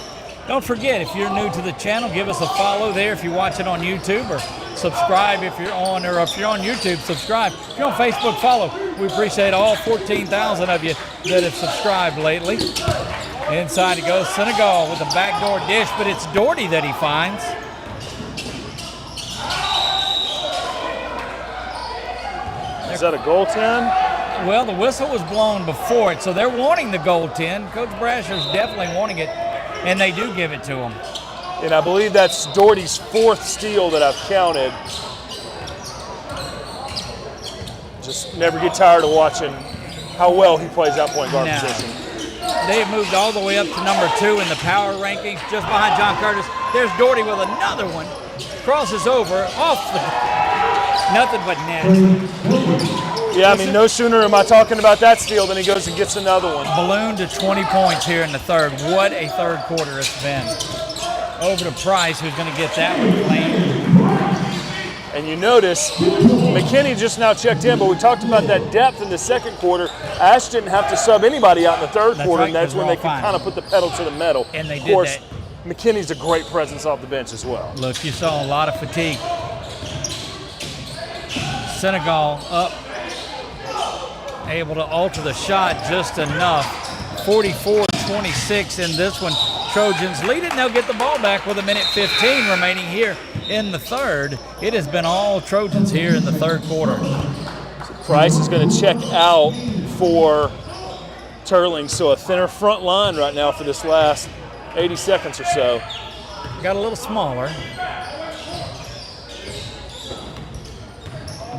Don't forget, if you're new to the channel, give us a follow there if you watch it on YouTube, or subscribe if you're on YouTube, subscribe. If you're on Facebook, follow. We appreciate all 14,000 of you that have subscribed lately. Inside it goes Senegal with a backdoor dish, but it's Doherty that he finds. Is that a goaltend? Well, the whistle was blown before it, so they're wanting the goaltend. Coach Brasher's definitely wanting it, and they do give it to him. And I believe that's Doherty's 4th steal that I've counted. Just never get tired of watching how well he plays that point guard position. They have moved all the way up to number 2 in the power rankings, just behind John Curtis. There's Doherty with another one. Crosses over, off the, nothing but net. Yeah, I mean, no sooner am I talking about that steal than he goes and gets another one. Balloon to 20 points here in the third. What a third quarter it's been. Over to Price, who's going to get that one clean. And you notice McKinney just now checked in, but we talked about that depth in the second quarter. Ash didn't have to sub anybody out in the third quarter, right, and that's when they can kind of put the pedal to the metal. And they of did course, that. McKinney's a great presence off the bench as well. Look, you saw a lot of fatigue. Senegal up, able to alter the shot just enough. 44-26 in this one. Trojans lead it, and they'll get the ball back with 1:15 remaining here in the third. It has been all Trojans here in the third quarter. Price is going to check out for Teurlings, so a thinner front line right now for this last 80 seconds or so. Got a little smaller.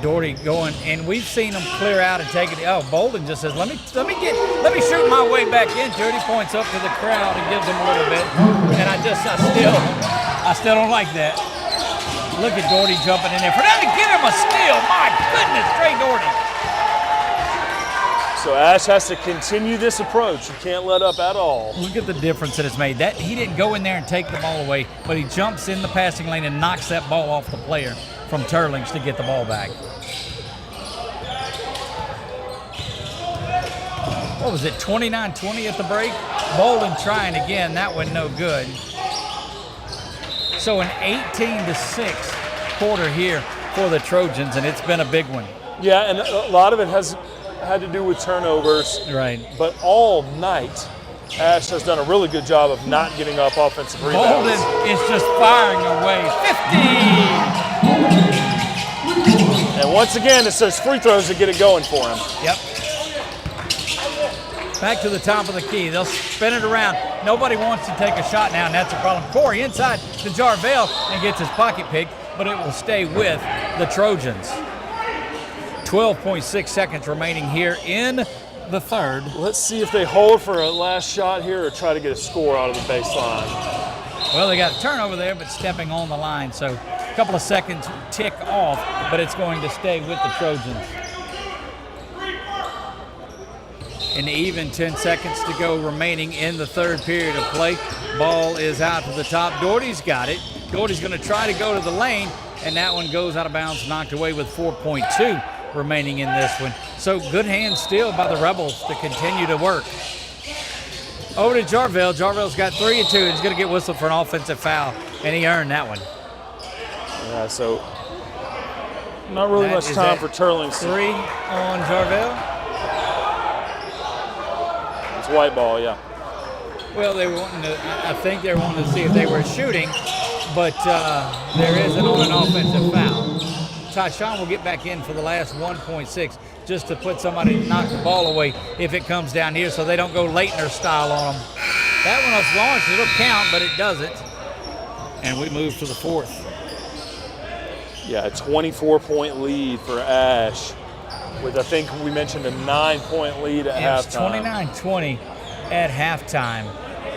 Doherty going, and we've seen him clear out and take it. Oh, Bolden just says, let me shoot my way back into it. He points up to the crowd and gives them a little bit, and I still don't like that. Look at Doherty jumping in there. For them to get him a steal, my goodness, Trey Doherty. So Ash has to continue this approach. You can't let up at all. Look at the difference that it's made. That he didn't go in there and take the ball away, but he jumps in the passing lane and knocks that ball off the player from Teurlings to get the ball back. What was it, 29-20 at the break? Bolden trying again, that one no good. So an 18-6 quarter here for the Trojans, and it's been a big one. Yeah, and a lot of it has had to do with turnovers. Right. But all night, Ash has done a really good job of not giving up offensive rebounds. Bolden is just firing away. 50! And once again, it says free throws to get it going for him. Yep. Back to the top of the key. They'll spin it around. Nobody wants to take a shot now, and that's a problem. Corey inside to Jarvell and gets his pocket picked, but it will stay with the Trojans. 12.6 seconds remaining here in the third. Let's see if they hold for a last shot here or try to get a score out of the baseline. Well, they got a turnover there, but stepping on the line, so a couple of seconds tick off, but it's going to stay with the Trojans. An even 10 seconds to go remaining in the third period of play. Ball is out to the top. Doherty's got it. Doherty's going to try to go to the lane, and that one goes out of bounds, knocked away with 4.2 remaining in this one. So good hands still by the Rebels to continue to work. Over to Jarvell. Jarvell's got 3 and 2. He's going to get whistled for an offensive foul, and he earned that one. Yeah, so not really much time for Teurlings. 3 on Jarvell. White ball, yeah. Well, they were wanting to, I think they were wanting to see if they were shooting, but there isn't on an offensive foul. Tyshawn will get back in for the last 1.6 just to put somebody to knock the ball away if it comes down here so they don't go Leitner style on them. That one was launched, it'll count, but it doesn't. And we move to the fourth. Yeah, a 24-point lead for Ash. With, I think we mentioned, a 9-point lead at halftime. It's 29-20 at halftime,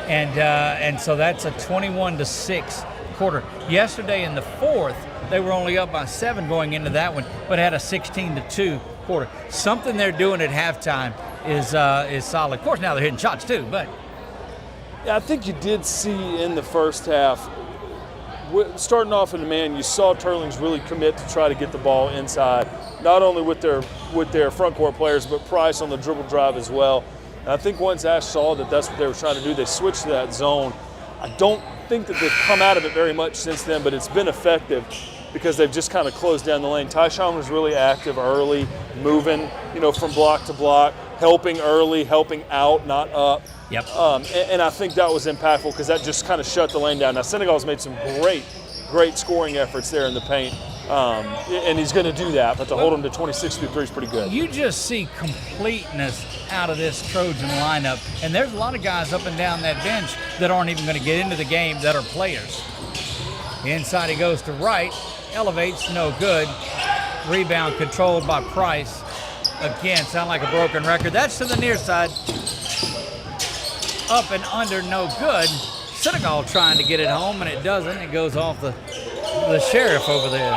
and so that's a 21-6 quarter. Yesterday in the fourth, they were only up by 7 going into that one, but had a 16-2 quarter. Something they're doing at halftime is solid. Of course, now they're hitting shots too, but yeah, I think you did see in the first half, starting off in the man, you saw Teurlings really commit to try to get the ball inside, not only with their front court players, but Price on the dribble drive as well. And I think once Ash saw that that's what they were trying to do, they switched to that zone. I don't think that they've come out of it very much since then, but it's been effective because they've just kind of closed down the lane. Tyshawn was really active early, moving, from block to block, helping early, helping out, not up. Yep. And I think that was impactful because that just kind of shut the lane down. Now, Senegal's made some great scoring efforts there in the paint, and he's going to do that, but to hold him to 26 through 3 is pretty good. You just see completeness out of this Trojan lineup, and there's a lot of guys up and down that bench that aren't even going to get into the game that are players. Inside he goes to right, elevates, no good. Rebound controlled by Price. Again, sound like a broken record. That's to the near side. Up and under, no good. Senegal trying to get it home, and it doesn't. It goes off the sheriff over there.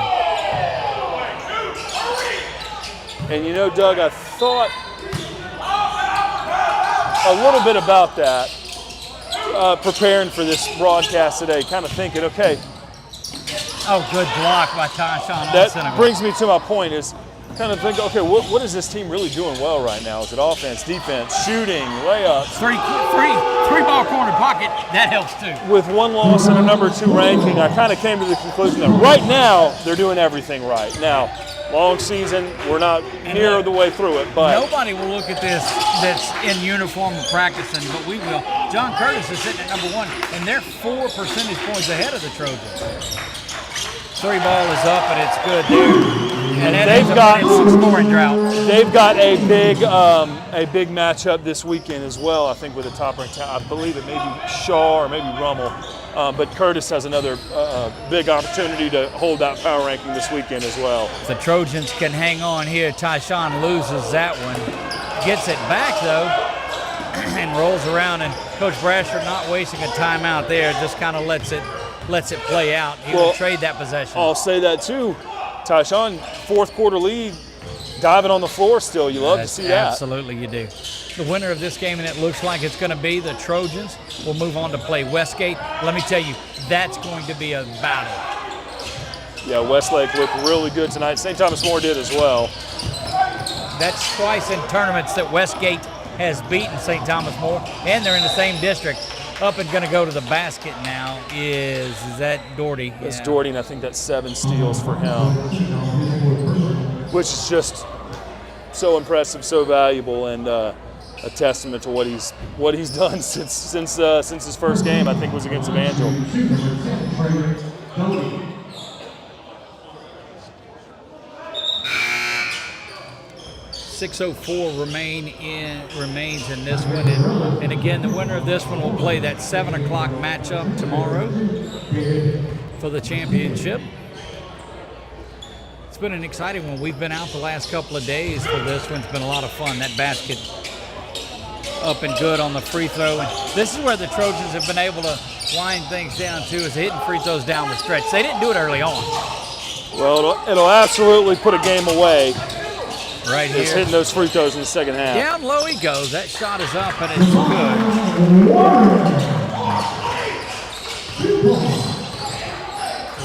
And Doug, I thought a little bit about that preparing for this broadcast today, kind of thinking, okay. Oh, good block by Tyshawn. That brings me to my point is kind of think, okay, what is this team really doing well right now? Is it offense, defense, shooting, layups? Three ball corner pocket, that helps too. With one loss and a number 2 ranking, I kind of came to the conclusion that right now they're doing everything right. Now, long season, we're not near the way through it, but nobody will look at this that's in uniform and practicing, but we will. John Curtis is sitting at number 1, and they're 4 percentage points ahead of the Trojans. 3 ball is up, and it's good there. And they've got scoring drought. They've got a big matchup this weekend as well. I think with a top-ranked, I believe it may be Shaw or maybe Rummel, but Curtis has another big opportunity to hold that power ranking this weekend as well. The Trojans can hang on here. Tyshawn loses that one, gets it back though, and rolls around. And Coach Brasher not wasting a timeout there, just kind of lets it play out. He will trade that possession. I'll say that too. Tyshawn, fourth quarter lead, diving on the floor still. You love to see that. Absolutely you do. The winner of this game, and it looks like it's going to be the Trojans, will move on to play Westgate. Let me tell you, that's going to be a battle. Yeah, Westlake looked really good tonight. St. Thomas More did as well. That's twice in tournaments that Westgate has beaten St. Thomas More, and they're in the same district. Up and going to go to the basket now is that Doherty? It's Doherty, and I think that's 7 steals for him, which is just so impressive, so valuable, and a testament to what he's done since his first game. I think was against Evangel. 6:04 remains in this one, and again, the winner of this one will play that 7 o'clock matchup tomorrow for the championship. It's been an exciting one. We've been out the last couple of days for this one. It's been a lot of fun. That basket up and good on the free throw, and this is where the Trojans have been able to wind things down too, is hitting free throws down the stretch. They didn't do it early on. Well, it'll absolutely put a game away. Right here. He's hitting those free throws in the second half. Down low he goes. That shot is up and it's good.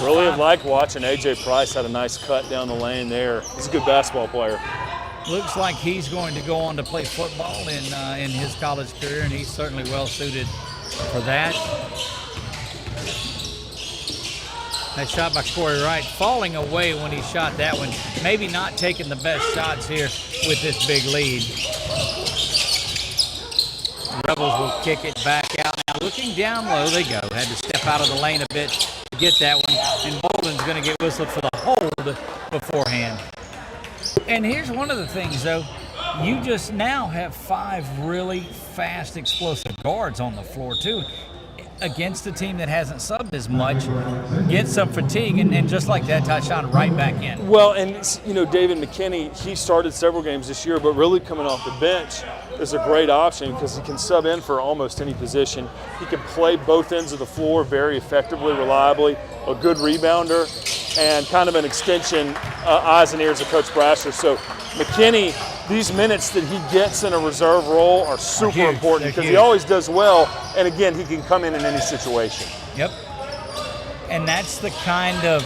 Really have liked watching A.J. Price. Had a nice cut down the lane there. He's a good basketball player. Looks like he's going to go on to play football in his college career, and he's certainly well suited for that. That shot by Corey Wright, falling away when he shot that one. Maybe not taking the best shots here with this big lead. Rebels will kick it back out. Now looking down low, they go. Had to step out of the lane a bit to get that one. And Bolden's going to get whistled for the hold beforehand. And here's one of the things, though. You just now have 5 really fast, explosive guards on the floor, too. Against a team that hasn't subbed as much, get some fatigue, and just like that, Tyshawn right back in. Well, and David McKinney, he started several games this year, but really coming off the bench is a great option because he can sub in for almost any position. He can play both ends of the floor very effectively, reliably, a good rebounder, and kind of an extension, eyes and ears of Coach Brasher. So McKinney, these minutes that he gets in a reserve role are super important because he always does well, and again, he can come in any situation. Yep. And that's the kind of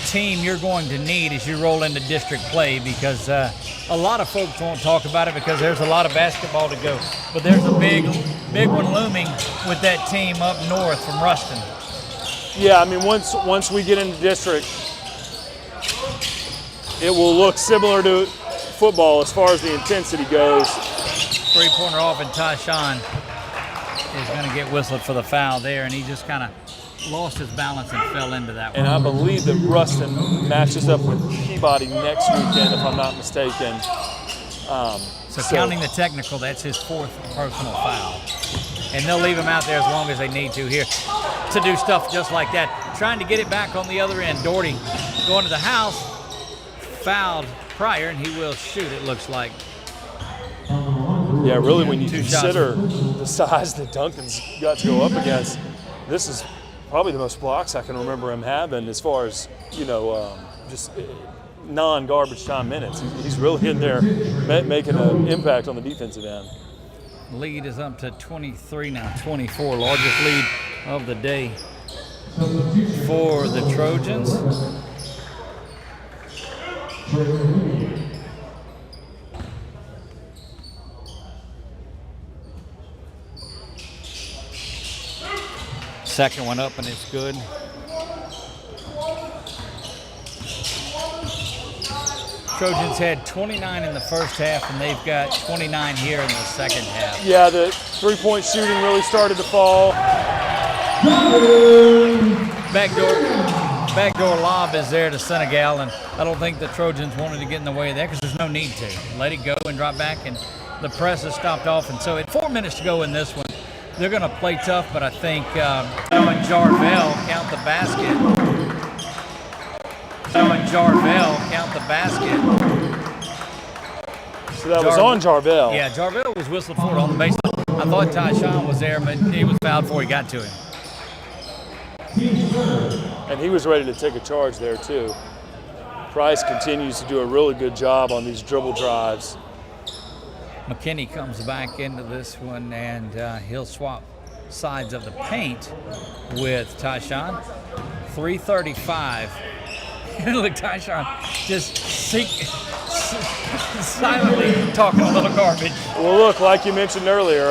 team you're going to need as you roll into district play, because a lot of folks won't talk about it because there's a lot of basketball to go. But there's a big one looming with that team up north from Ruston. Yeah, I mean, once we get into district, it will look similar to football as far as the intensity goes. Three-pointer off, and Tyshawn is going to get whistled for the foul there, and he just kind of lost his balance and fell into that one. And I believe that Ruston matches up with Peabody next weekend, if I'm not mistaken. So counting the technical, that's his 4th personal foul. And they'll leave him out there as long as they need to here to do stuff just like that. Trying to get it back on the other end. Doherty going to the house, fouled Pryor, and he will shoot, it looks like. Yeah, really, when you consider the size that Duncan's got to go up against, this is probably the most blocks I can remember him having as far as, just non-garbage time minutes. He's really in there making an impact on the defensive end. Lead is up to 23 now, 24, largest lead of the day for the Trojans. Second one up, and it's good. Trojans had 29 in the first half, and they've got 29 here in the second half. Yeah, the three-point shooting really started to fall. Backdoor. Backdoor lob is there to Senegal, and I don't think the Trojans wanted to get in the way of that because there's no need to. Let it go and drop back, and the press is stopped off. And so at 4 minutes to go in this one, they're going to play tough, but I think and Jarvell count the basket. And Jarvell count the basket. So that was on Jarvell. Yeah, Jarvell was whistled for it on the baseline. I thought Tyshawn was there, but he was fouled before he got to him. And he was ready to take a charge there too. Price continues to do a really good job on these dribble drives. McKinney comes back into this one, and he'll swap sides of the paint with Tyshawn. 3:35. Look, Tyshawn just silently talking a little garbage. Well, look, like you mentioned earlier,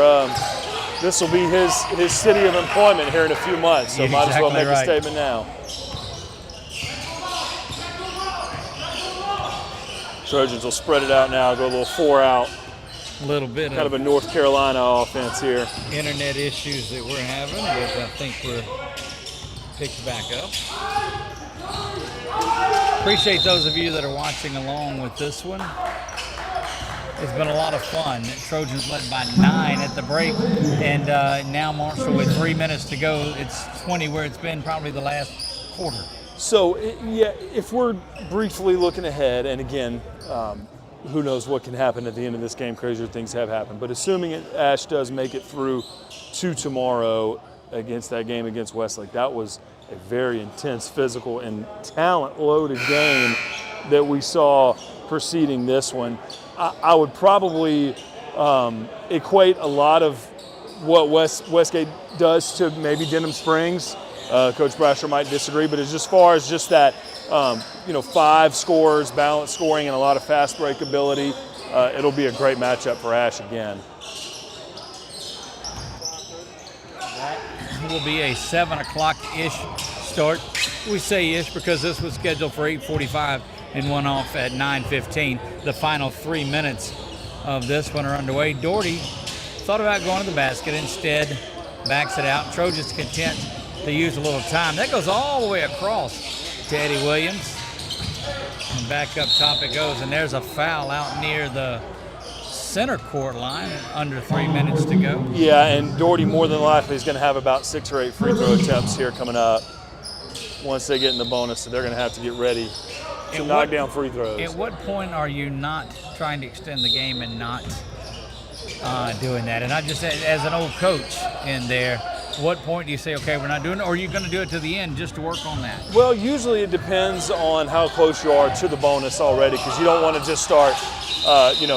this will be his city of employment here in a few months, so You're might as well exactly make right. a statement now. Trojans will spread it out now, go a little 4 out. A little bit Kind of a North Carolina offense here. internet issues that we're having, but I think we're picked back up. Appreciate those of you that are watching along with this one. It's been a lot of fun. Trojans led by 9 at the break, and now Marshall with 3 minutes to go. It's 20 where it's been probably the last quarter. So, yeah, if we're briefly looking ahead, and again, who knows what can happen at the end of this game, crazier things have happened, but assuming Ash does make it through to tomorrow against that game against Westlake, that was a very intense, physical, and talent-loaded game that we saw preceding this one. I would probably equate a lot of what Westgate does to maybe Denham Springs. Coach Brasher might disagree, but as far as just that, 5 scores, balanced scoring, and a lot of fast break ability, it'll be a great matchup for Ash again. That will be a 7 o'clock-ish start. We say ish because this was scheduled for 8:45 and went off at 9:15. The final 3 minutes of this one are underway. Doherty thought about going to the basket, instead backs it out. Trojans content to use a little time. That goes all the way across to Eddie Williams. And back up top it goes, and there's a foul out near the center court line, under 3 minutes to go. Yeah, and Doherty more than likely is going to have about 6 or 8 free throw attempts here coming up. Once they get in the bonus, so they're going to have to get ready to knock down free throws. At what point are you not trying to extend the game and not doing that? And I just, as an old coach in there, what point do you say, okay, we're not doing it, or are you going to do it to the end just to work on that? Well, usually it depends on how close you are to the bonus already, because you don't want to just start,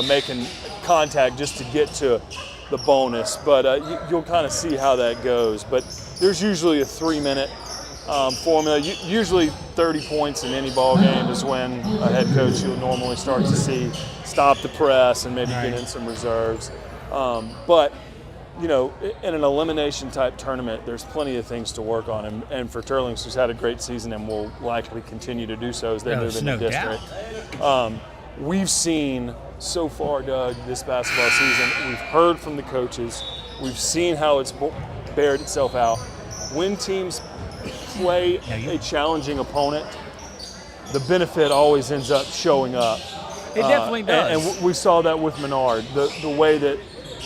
making contact just to get to the bonus. But you'll kind of see how that goes. But there's usually a 3-minute formula. Usually 30 points in any ball game is when a head coach you'll normally start to see stop the press and maybe get in some reserves. But in an elimination type tournament, there's plenty of things to work on. And for Teurlings, who's had a great season and will likely continue to do so as they move into district. We've seen so far, Doug, this basketball season, we've heard from the coaches, we've seen how it's bared itself out. When teams play a challenging opponent, the benefit always ends up showing up. It definitely does. And we saw that with Menard, the way that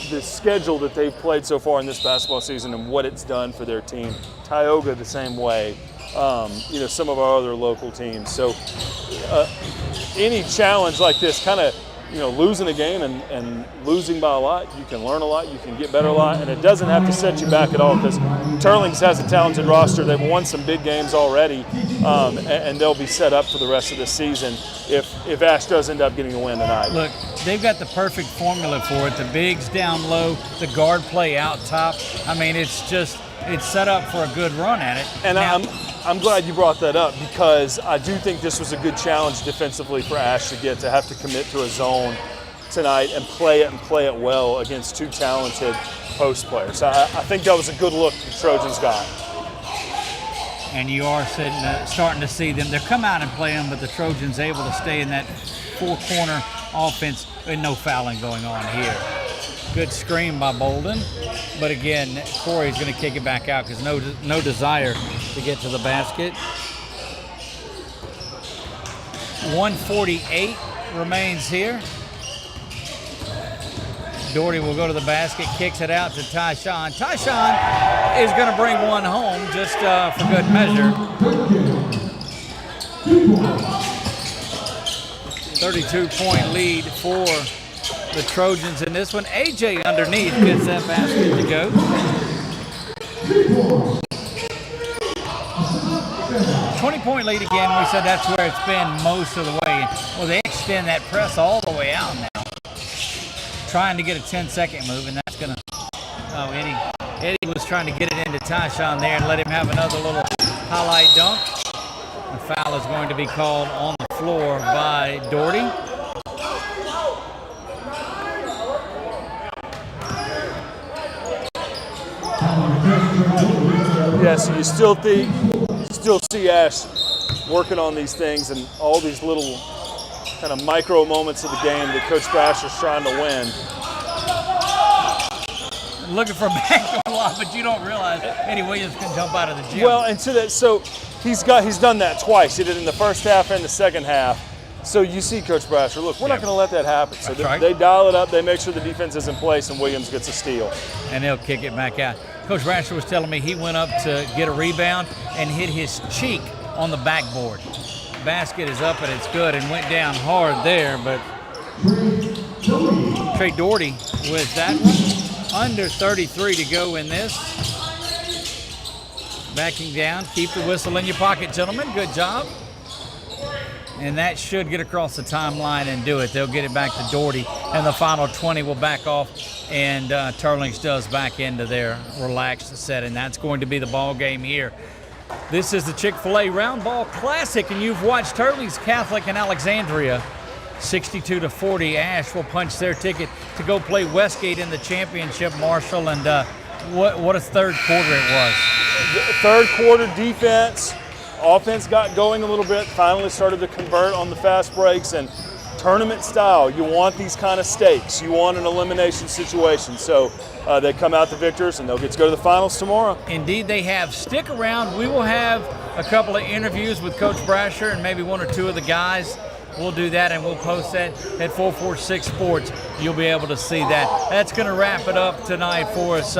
the schedule that they've played so far in this basketball season and what it's done for their team. Tioga the same way, some of our other local teams. So any challenge like this, kind of, losing a game and losing by a lot, you can learn a lot, you can get better a lot, and it doesn't have to set you back at all, because Teurlings has a talented roster. They've won some big games already, and they'll be set up for the rest of the season if Ash does end up getting a win tonight. Look, they've got the perfect formula for it. The bigs down low, the guard play out top. I mean, it's set up for a good run at it. And now, I'm glad you brought that up, because I do think this was a good challenge defensively for Ash to have to commit to a zone tonight and play it well against 2 talented post players. I think that was a good look the Trojans got. And you are starting to see them. They're come out and play them, but the Trojans able to stay in that 4-corner offense and no fouling going on here. Good screen by Bolden, but again, Corey's going to kick it back out because no desire to get to the basket. 1:48 remains here. Doherty will go to the basket, kicks it out to Tyshawn. Tyshawn is going to bring one home just for good measure. 32-point lead for the Trojans in this one. AJ underneath gets that basket to go. 20-point lead again. We said that's where it's been most of the way. Well, they extend that press all the way out now. Trying to get a 10-second move, and that's going to, oh, Eddie was trying to get it into Tyshawn there and let him have another little highlight dunk. The foul is going to be called on the floor by Doherty. Yeah, so you still see Ash working on these things and all these little kind of micro moments of the game that Coach Brasher's trying to win. Looking for back a lot, but you don't realize Eddie Williams can jump out of the gym. Well, and to that, so he's done that twice. He did it in the first half and the second half. So you see Coach Brasher, look, we're not going to let that happen. So they dial it up, they make sure the defense is in place, and Williams gets a steal. And they'll kick it back out. Coach Brasher was telling me he went up to get a rebound and hit his cheek on the backboard. Basket is up and it's good and went down hard there, but Trey Doherty with that one. Under 33 to go in this. Backing down, keep the whistle in your pocket, gentlemen. Good job. And that should get across the timeline and do it. They'll get it back to Doherty, and the final 20 will back off, and Teurlings does back into their relaxed set, and that's going to be the ball game here. This is the Chick-fil-A Roundball Classic, and you've watched Teurlings Catholic and Alexandria. 62-40, Ash will punch their ticket to go play Westgate in the championship, Marshall, and what a third quarter it was. Third quarter defense, offense got going a little bit, finally started to convert on the fast breaks, and tournament style, you want these kind of stakes. You want an elimination situation. So they come out the victors, and they'll get to go to the finals tomorrow. Indeed they have. Stick around. We will have a couple of interviews with Coach Brasher and maybe one or two of the guys. We'll do that, and we'll post that at 446 Sports. You'll be able to see that. That's going to wrap it up tonight for us.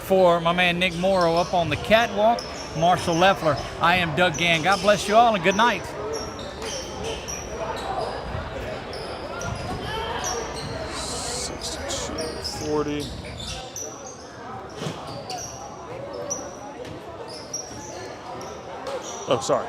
For my man Nick Morrow up on the catwalk, Marshall Leffler, I am Doug Gann. God bless you all, and good night. Oh, sorry.